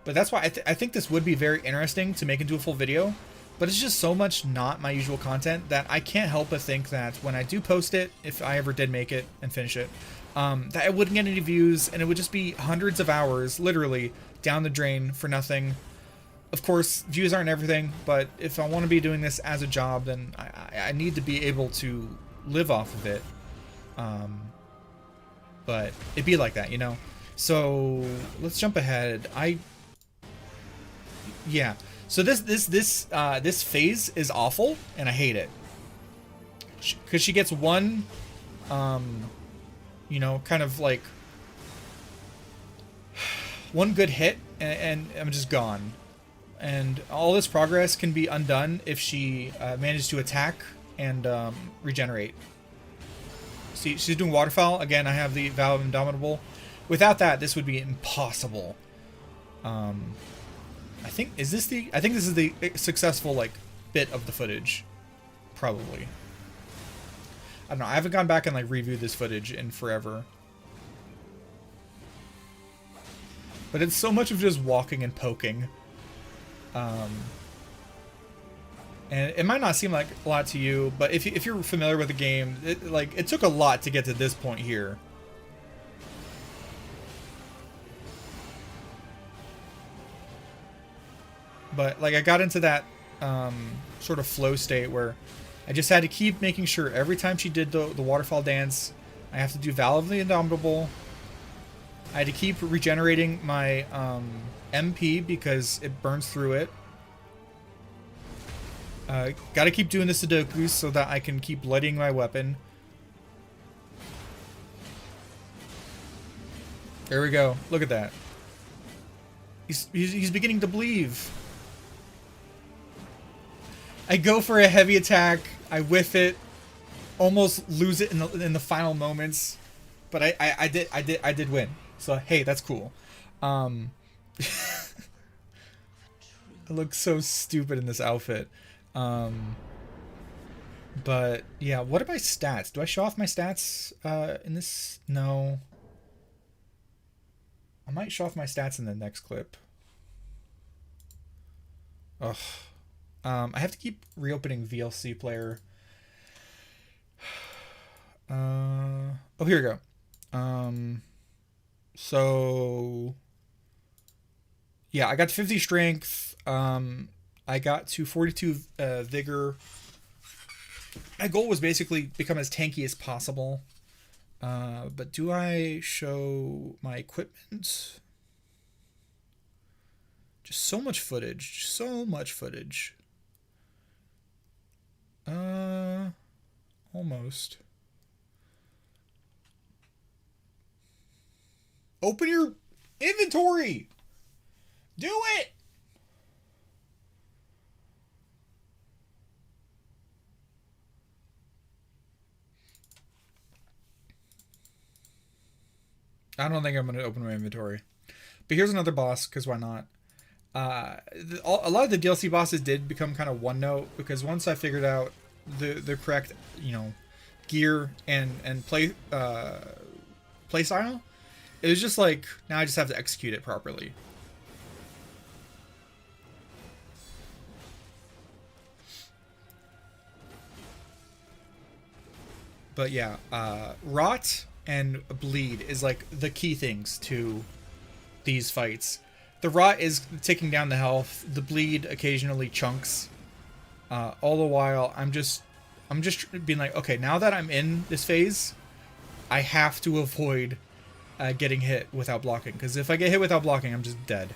But that's why I think this would be very interesting to make into a full video. But it's just so much not my usual content that I can't help but think that when I do post it, if I ever did make it and finish it, that I wouldn't get any views, and it would just be hundreds of hours, literally, down the drain for nothing. Of course, views aren't everything, but if I want to be doing this as a job, then I need to be able to live off of it. But it'd be like that, you know? So, let's jump ahead. Yeah. So this phase is awful, and I hate it. Because she gets one, you know, kind of like one good hit, and I'm just gone. And all this progress can be undone if she manages to attack and regenerate. See, she's doing waterfowl. Again, I have the Vow of Indomitable. Without that, this would be impossible. I think this is the successful like bit of the footage, probably. I don't know. I haven't gone back and like reviewed this footage in forever. But it's so much of just walking and poking. And it might not seem like a lot to you, but if you're familiar with the game, it took a lot to get to this point here. But like I got into that sort of flow state where I just had to keep making sure every time she did the waterfall dance, I have to do Vow of the Indomitable. I had to keep regenerating my MP because it burns through it. Gotta keep doing the Sudokus so that I can keep blooding my weapon. There we go. Look at that. He's beginning to bleed. I go for a heavy attack. I whiff it. Almost lose it in the final moments, but I did win. So hey, that's cool. I look so stupid in this outfit. But yeah, what are my stats? Do I show off my stats in this? No. I might show off my stats in the next clip. Ugh. I have to keep reopening VLC player. Oh, here we go. So yeah, I got to 50 strength. I got to 42 vigor. My goal was basically become as tanky as possible. But do I show my equipment? Just so much footage. So much footage. Almost. Open your inventory! Do it! I don't think I'm going to open my inventory. But here's another boss, because why not? A lot of the DLC bosses did become kind of one note, because once I figured out the correct, you know, gear and play style, it was just like, now I just have to execute it properly. But yeah, rot and bleed is like the key things to these fights. The rot is taking down the health. The bleed occasionally chunks. All the while, I'm just being like, okay, now that I'm in this phase, I have to avoid getting hit without blocking. Because if I get hit without blocking, I'm just dead.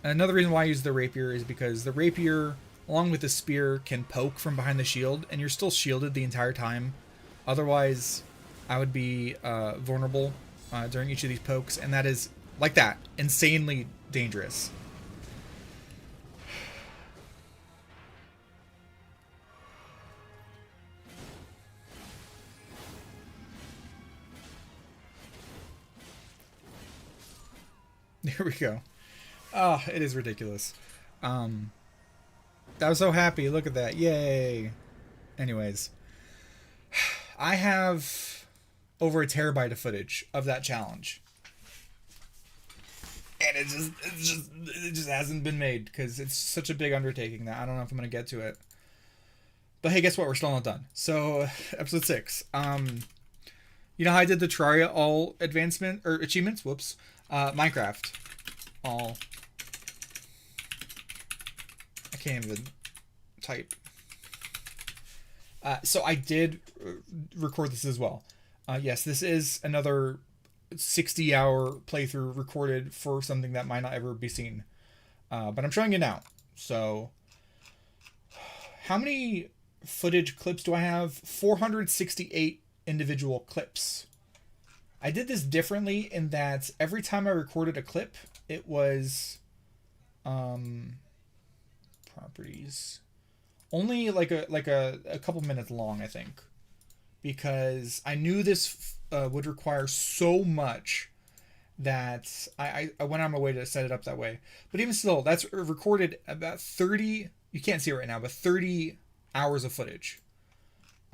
Another reason why I use the rapier is because the rapier, along with the spear, can poke from behind the shield, and you're still shielded the entire time. Otherwise, I would be vulnerable during each of these pokes, and that is like that. Insanely dangerous. There we go. Oh, it is ridiculous. I was so happy. Look at that. Yay. Anyways, I have over a terabyte of footage of that challenge. And it just hasn't been made because it's such a big undertaking that I don't know if I'm going to get to it. But hey, guess what? We're still not done. So, episode 6. You know how I did the Terraria all advancement or achievements? Whoops. Minecraft all. I can't even type. So I did record this as well. Yes, this is another 60-hour playthrough recorded for something that might not ever be seen. But I'm showing you now. So, how many footage clips do I have? 468 individual clips. I did this differently in that every time I recorded a clip, it was properties. Only like a couple minutes long, I think. Because I knew this would require so much that I went on my way to set it up that way. But even still, that's recorded about 30, you can't see it right now, but 30 hours of footage.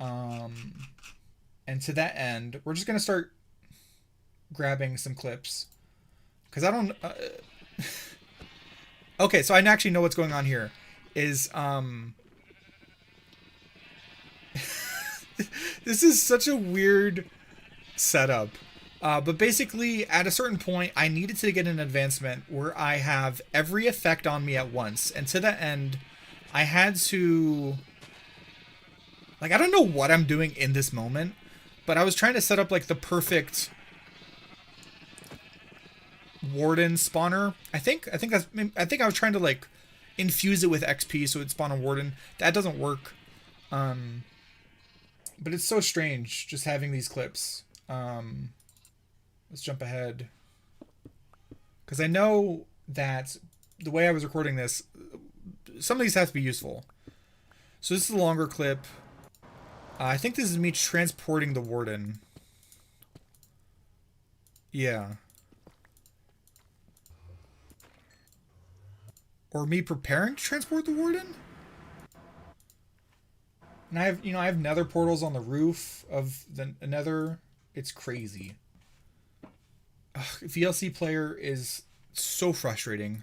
And to that end, we're just going to start grabbing some clips. Because I don't... okay, so I actually know what's going on here. Is... This is such a weird setup. But basically, at a certain point, I needed to get an advancement where I have every effect on me at once. And to that end, I had to... Like, I don't know what I'm doing in this moment, but I was trying to set up, like, the perfect warden spawner. I think I was trying to, like, infuse it with XP so it'd spawn a warden. That doesn't work. But it's so strange just having these clips. Let's jump ahead. Because I know that the way I was recording this, some of these have to be useful. So this is a longer clip. I think this is me transporting the warden. Yeah. Or me preparing to transport the warden? And I have nether portals on the roof of the nether. It's crazy. Ugh, VLC player is so frustrating.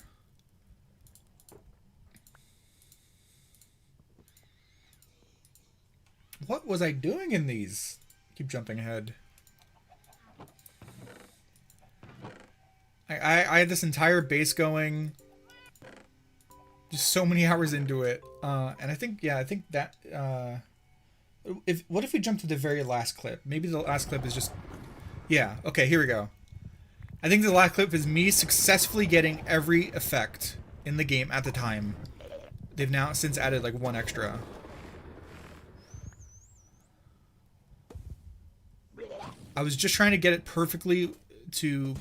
What was I doing in these? Keep jumping ahead. I had this entire base going. Just so many hours into it. And I think that... what if we jump to the very last clip? Maybe the last clip is just... Yeah, okay, here we go. I think the last clip is me successfully getting every effect in the game at the time. They've now since added like one extra. I was just trying to get it perfectly to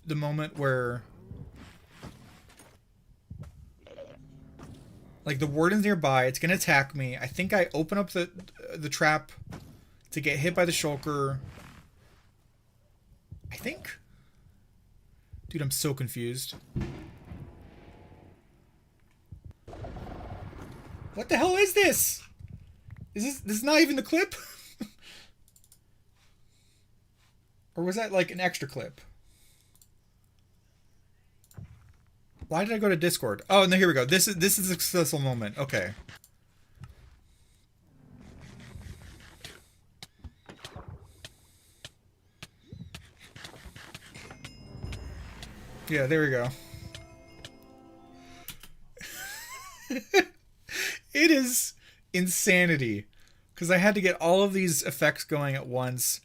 the moment where... Like, the warden's nearby. It's going to attack me. I think I open up the trap to get hit by the shulker. I think... Dude, I'm so confused. What the hell is this? This is not even the clip? Or was that like an extra clip? Why did I go to Discord? Oh, no, here we go. This is a successful moment. Okay. Yeah, there we go. It is insanity. Because I had to get all of these effects going at once.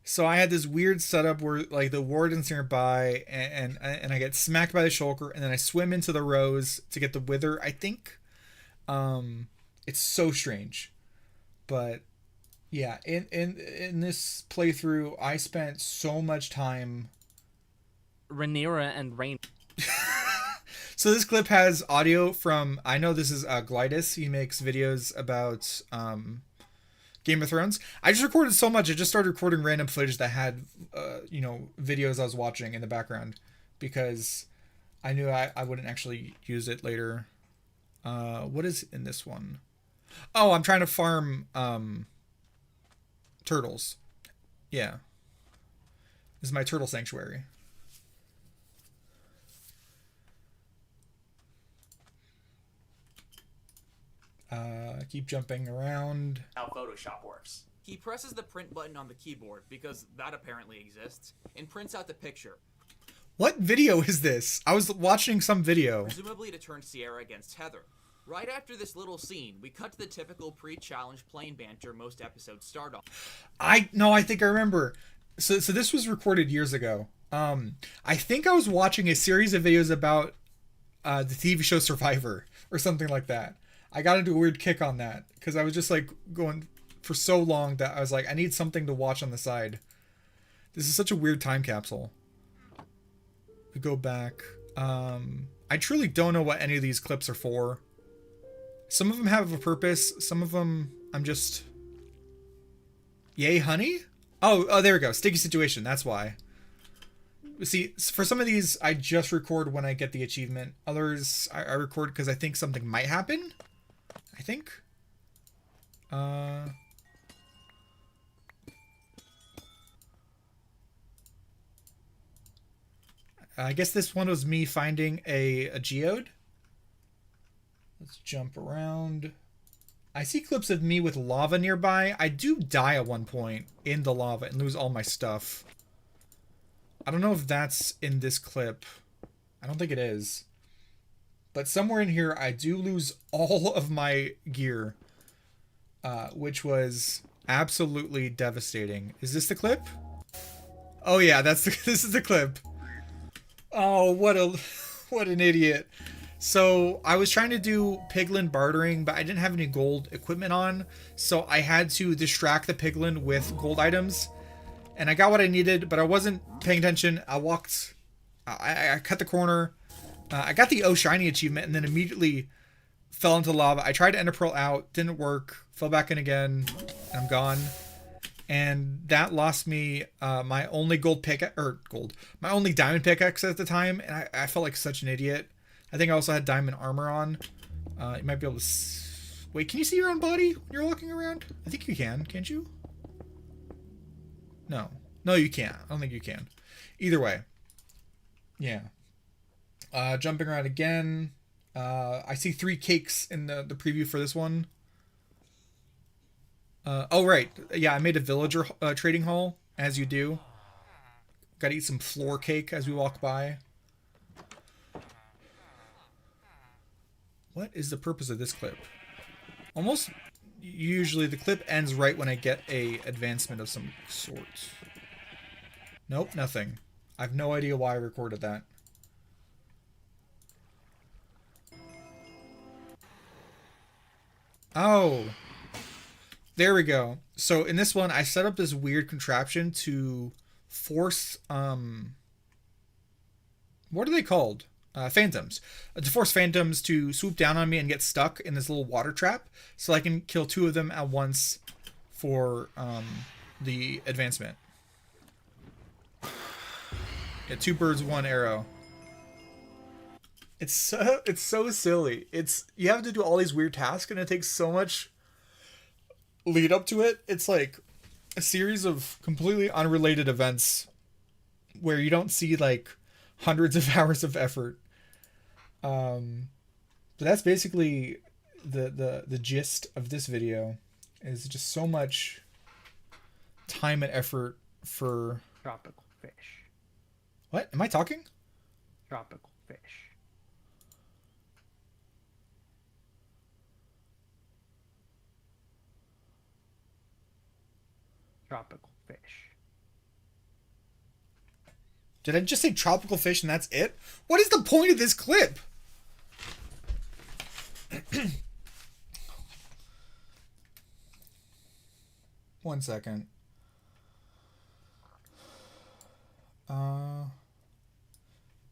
So I had this weird setup where like the warden's nearby and I get smacked by the shulker and then I swim into the rose to get the wither, I think. It's so strange. But yeah, in this playthrough I spent so much time Rhaenyra and Rhaen. So this clip has audio from, I know this is Glidus. He makes videos about Game of Thrones. I just recorded so much. I just started recording random footage that had, videos I was watching in the background because I knew I wouldn't actually use it later. What is in this one? Oh, I'm trying to farm turtles. Yeah. This is my turtle sanctuary. Keep jumping around. How Photoshop works. He presses the print button on the keyboard, because that apparently exists, and prints out the picture, What video is this? I was watching some video. presumably to turn Sierra against Heather. Right after this little scene, we cut to the typical pre-challenge plane banter most episodes start off. I think I remember. So this was recorded years ago. I think I was watching a series of videos about the TV show Survivor or something like that. I got into a weird kick on that because I was just like going for so long that I was like, I need something to watch on the side. This is such a weird time capsule. We go back. I truly don't know what any of these clips are for. Some of them have a purpose. Some of them I'm just... Yay, honey? Oh, there we go. Sticky situation. That's why. See, for some of these, I just record when I get the achievement. Others, I record because I think something might happen. I think. I guess this one was me finding a geode. Let's jump around. I see clips of me with lava nearby. I do die at one point in the lava and lose all my stuff. I don't know if that's in this clip. I don't think it is. But somewhere in here, I do lose all of my gear. Which was absolutely devastating. Is this the clip? Oh yeah, this is the clip. Oh, what an idiot. So I was trying to do piglin bartering, but I didn't have any gold equipment on. So I had to distract the piglin with gold items. And I got what I needed, but I wasn't paying attention. I walked, I cut the corner. I got the Oh Shiny achievement and then immediately fell into lava. I tried to Ender Pearl out, didn't work, fell back in again, and I'm gone. And that lost me my only my only diamond pickaxe at the time, and I felt like such an idiot. I think I also had diamond armor on. You might be able to... Wait, can you see your own body when you're walking around? I think you can, can't you? No. No, you can't. I don't think you can. Either way. Yeah. Jumping around again. I see 3 cakes in the preview for this one. Oh, right. Yeah, I made a villager trading hall, as you do. Gotta eat some floor cake as we walk by. What is the purpose of this clip? Almost usually the clip ends right when I get a advancement of some sort. Nope, nothing. I have no idea why I recorded that. Oh. There we go. So in this one, I set up this weird contraption to force, what are they called? Phantoms. To force phantoms to swoop down on me and get stuck in this little water trap so I can kill 2 of them at once for, the advancement. Yeah, 2 birds, 1 arrow. It's so silly. You have to do all these weird tasks and it takes so much lead up to it. It's like a series of completely unrelated events where you don't see like hundreds of hours of effort. But that's basically the gist of this video, is just so much time and effort for... Tropical fish. What? Am I talking? Tropical fish. Tropical fish. Did I just say tropical fish and that's it? What is the point of this clip? One second.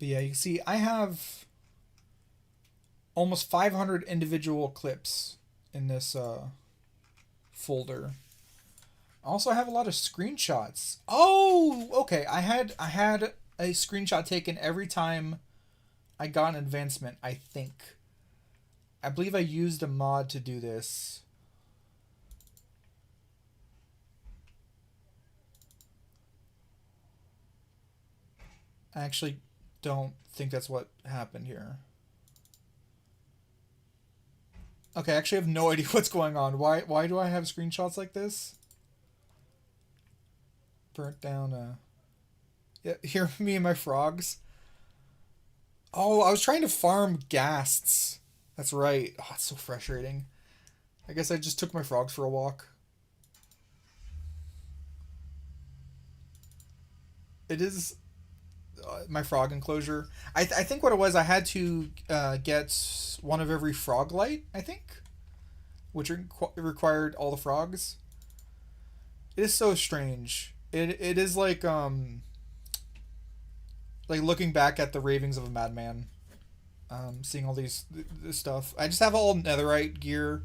But yeah, you can see I have almost 500 individual clips in this folder. I also have a lot of screenshots. Oh, okay. I had a screenshot taken every time I got an advancement, I think. I believe I used a mod to do this. I actually don't think that's what happened here. Okay, I actually have no idea what's going on. Why do I have screenshots like this? Burnt down yeah, hear me and my frogs. Oh, I was trying to farm ghasts. That's right. Oh, it's so frustrating. I guess I just took my frogs for a walk. It is my frog enclosure. I think what it was, I had to get one of every frog light, I think, which required all the frogs. It is so strange. It is like looking back at the ravings of a madman. Seeing all this stuff. I just have all netherite gear.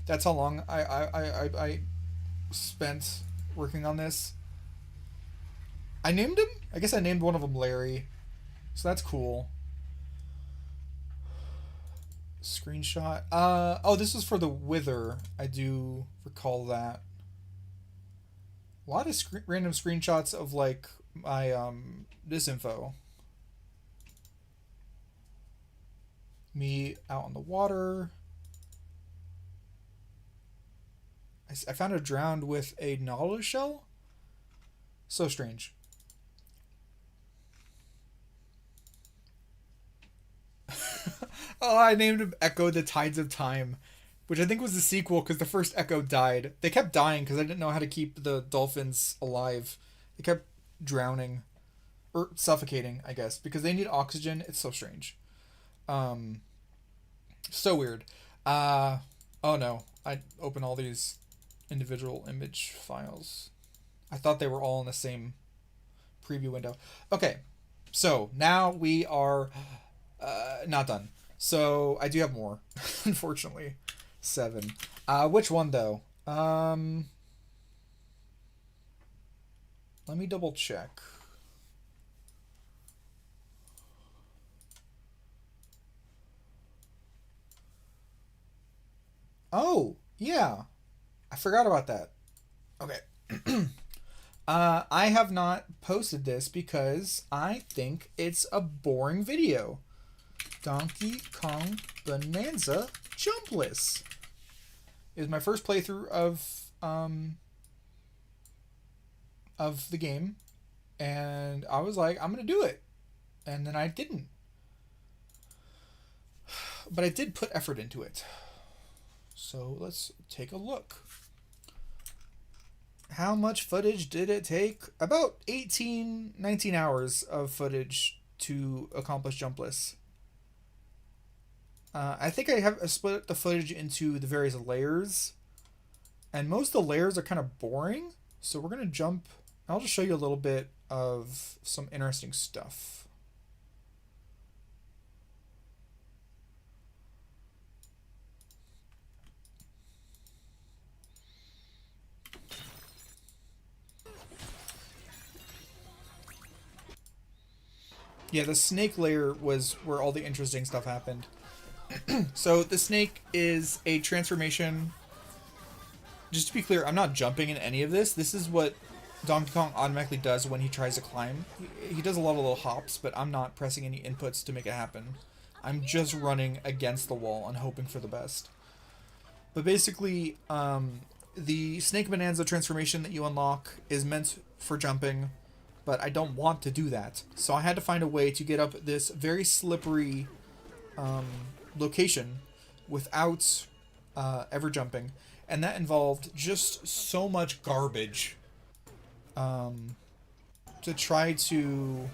That's how long I spent working on this. I named him? I guess I named one of them Larry. So that's cool. Screenshot. Oh, this was for the Wither. I do recall that. A lot of random screenshots of like my this info. Me out on the water. I found it drowned with a nautilus shell. So strange. Oh, I named him Echo the Tides of Time, which I think was the sequel because the first Echo died. They kept dying because I didn't know how to keep the dolphins alive. They kept drowning. Or suffocating, I guess, because they need oxygen. It's so strange. So weird. Oh no. I open all these individual image files. I thought they were all in the same preview window. Okay. So now we are not done. So I do have more, unfortunately. 7. Which one though? Let me double check. Oh, yeah. I forgot about that. Okay. I have not posted this because I think it's a boring video. Donkey Kong Bonanza Jumpless is my first playthrough of the game, and I was like, I'm gonna do it, and then I didn't. But I did put effort into it. So let's take a look. How much footage did it take? About 19 hours of footage to accomplish Jumpless. I think I have split the footage into the various layers. And most of the layers are kind of boring. So we're going to jump. I'll just show you a little bit of some interesting stuff. Yeah, the snake layer was where all the interesting stuff happened. So the snake is a transformation. Just to be clear, I'm not jumping in any of this. This is what Donkey Kong automatically does when he tries to climb. He does a lot of little hops, but I'm not pressing any inputs to make it happen. I'm just running against the wall and hoping for the best. But basically, the Snake Bonanza transformation that you unlock is meant for jumping, but I don't want to do that. So I had to find a way to get up this very slippery location without ever jumping. And that involved just so much garbage to try to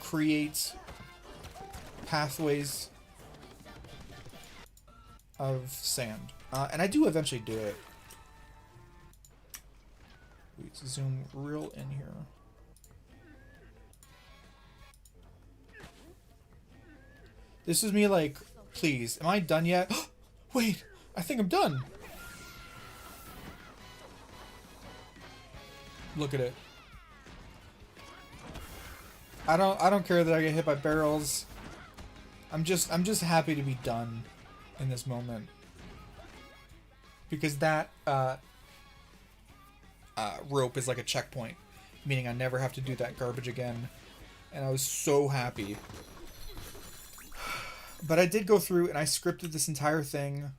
create pathways of sand. And I do eventually do it. Let's zoom real in here. This was me like, please, am I done yet? Wait, I think I'm done. Look at it. I don't care that I get hit by barrels. I'm just happy to be done in this moment. Because that rope is like a checkpoint, meaning I never have to do that garbage again. And I was so happy. But I did go through and I scripted this entire thing.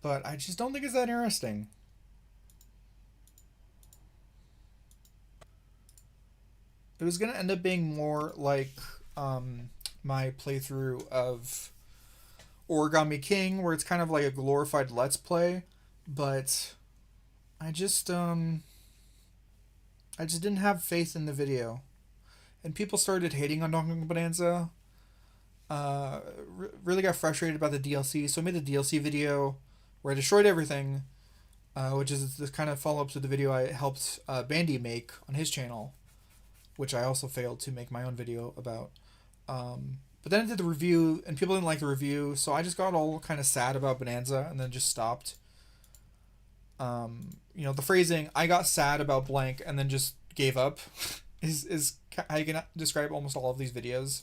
But I just don't think it's that interesting. It was going to end up being more like my playthrough of Origami King, where it's kind of like a glorified Let's Play. But I just didn't have faith in the video. And people started hating on Donkey Kong Bonanza. Really got frustrated about the DLC, so I made the DLC video where I destroyed everything, which is the kind of follow-up to the video I helped Bandy make on his channel, which I also failed to make my own video about. But then I did the review, and people didn't like the review, so I just got all kind of sad about Bonanza, and then just stopped. You know, the phrasing, I got sad about blank, and then just gave up, is how you can describe almost all of these videos.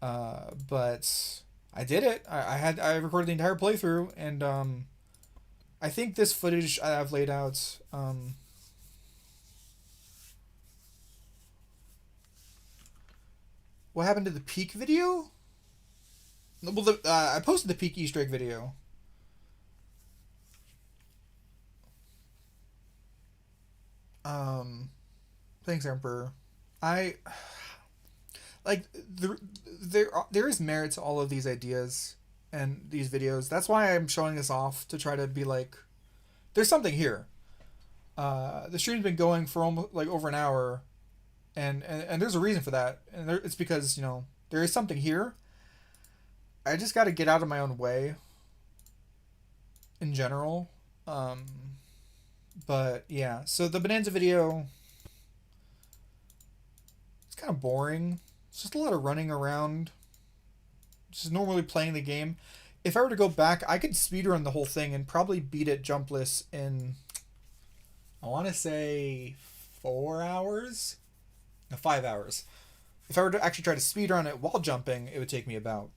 But I did it. I recorded the entire playthrough, and I think this footage I've laid out. What happened to the peak video? Well, I posted the peak Easter egg video. Thanks, Emperor. I like there is merit to all of these ideas and these videos. That's why I'm showing this off, to try to be like, there's something here. The stream's been going for almost like over an hour, and there's a reason for that, and it's because, you know, there is something here. I just got to get out of my own way in general. But yeah, so the Bonanza video, it's kind of boring. It's just a lot of running around, just normally playing the game. If I were to go back, I could speedrun the whole thing and probably beat it jumpless in, I want to say 4 hours? No, 5 hours. If I were to actually try to speedrun it while jumping, it would take me about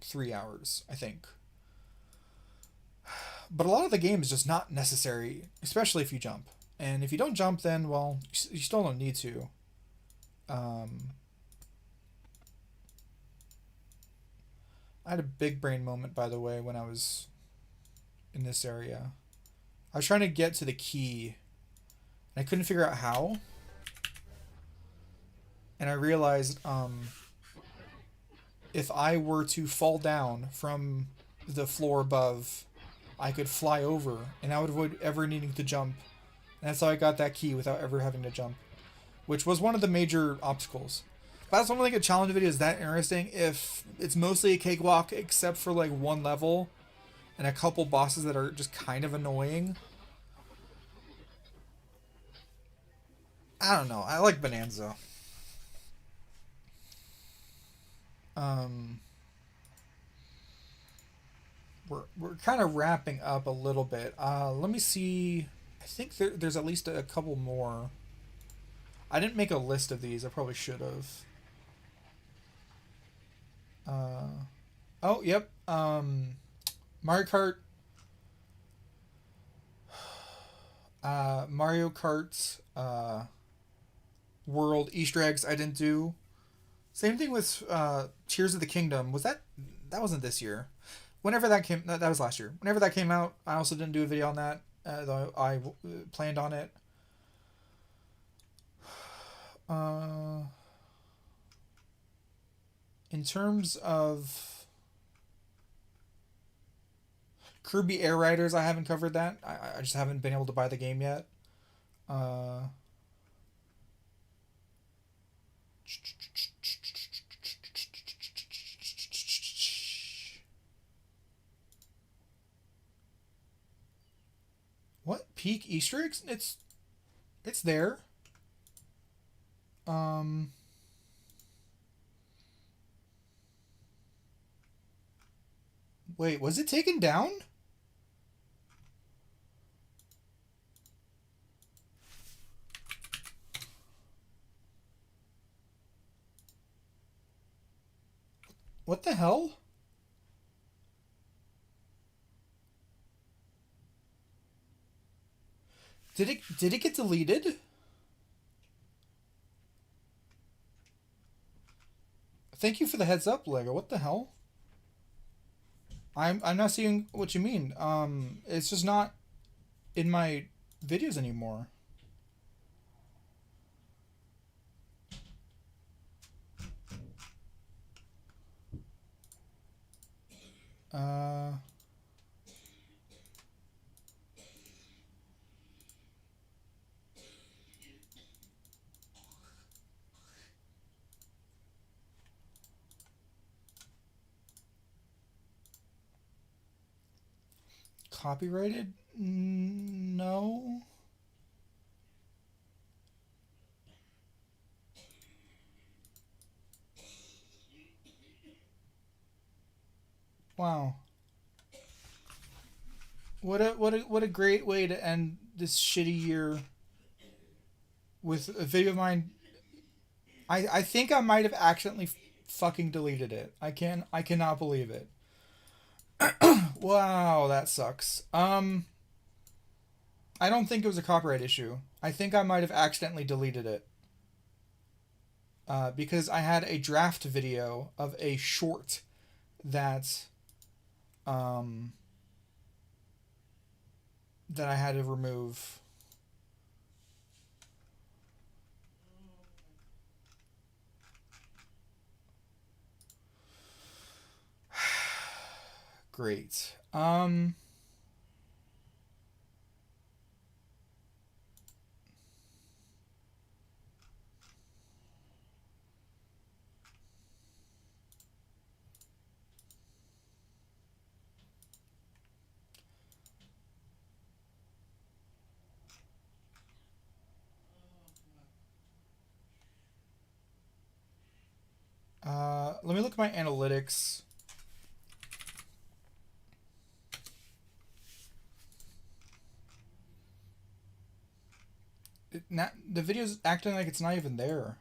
3 hours, I think. But a lot of the game is just not necessary, especially if you jump. And if you don't jump, then, well, you still don't need to. I had a big brain moment, by the way, when I was in this area. I was trying to get to the key, and I couldn't figure out how. And I realized if I were to fall down from the floor above, I could fly over, and I would avoid ever needing to jump. And that's how I got that key without ever having to jump, which was one of the major obstacles. But that's don't think a challenge video is that interesting if it's mostly a cakewalk, except for like one level and a couple bosses that are just kind of annoying. I don't know. I like Bonanza. We're kind of wrapping up a little bit. Let me see. I think there's at least a couple more. I didn't make a list of these. I probably should have. Oh, yep. Mario Kart. Mario Kart World Easter eggs I didn't do. Same thing with Tears of the Kingdom. That wasn't this year. Whenever that came, that was last year. Whenever that came out, I also didn't do a video on that, though I planned on it. In terms of Kirby Air Riders, I haven't covered that. I just haven't been able to buy the game yet. What? Peak Easter eggs? It's there. Wait, was it taken down? What the hell? Did it get deleted? Thank you for the heads up, Lego. What the hell? I'm not seeing what you mean. It's just not in my videos anymore. Uh Copyrighted? No. Wow. What a great way to end this shitty year with a video of mine. I think I might have accidentally fucking deleted it. I cannot believe it. Wow, that sucks. I don't think it was a copyright issue. I think I might have accidentally deleted it. Because I had a draft video of a short that that I had to remove. Great. Let me look at my analytics. The video's acting like it's not even there.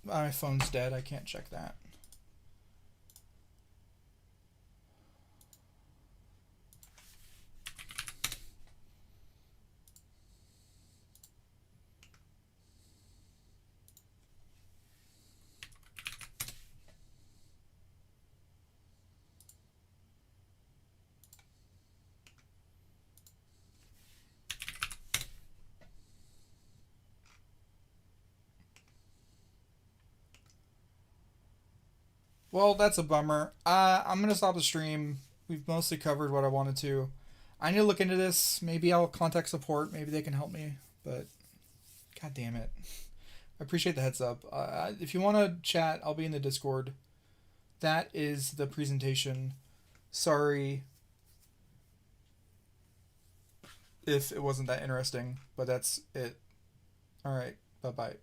My phone's dead. I can't check that. Well, that's a bummer. I'm gonna stop the stream. We've mostly covered what I wanted to. I need to look into this. Maybe I'll contact support. Maybe they can help me. But, god damn it. I appreciate the heads up. If you want to chat, I'll be in the Discord. That is the presentation. Sorry if it wasn't that interesting, but that's it. Alright, bye-bye.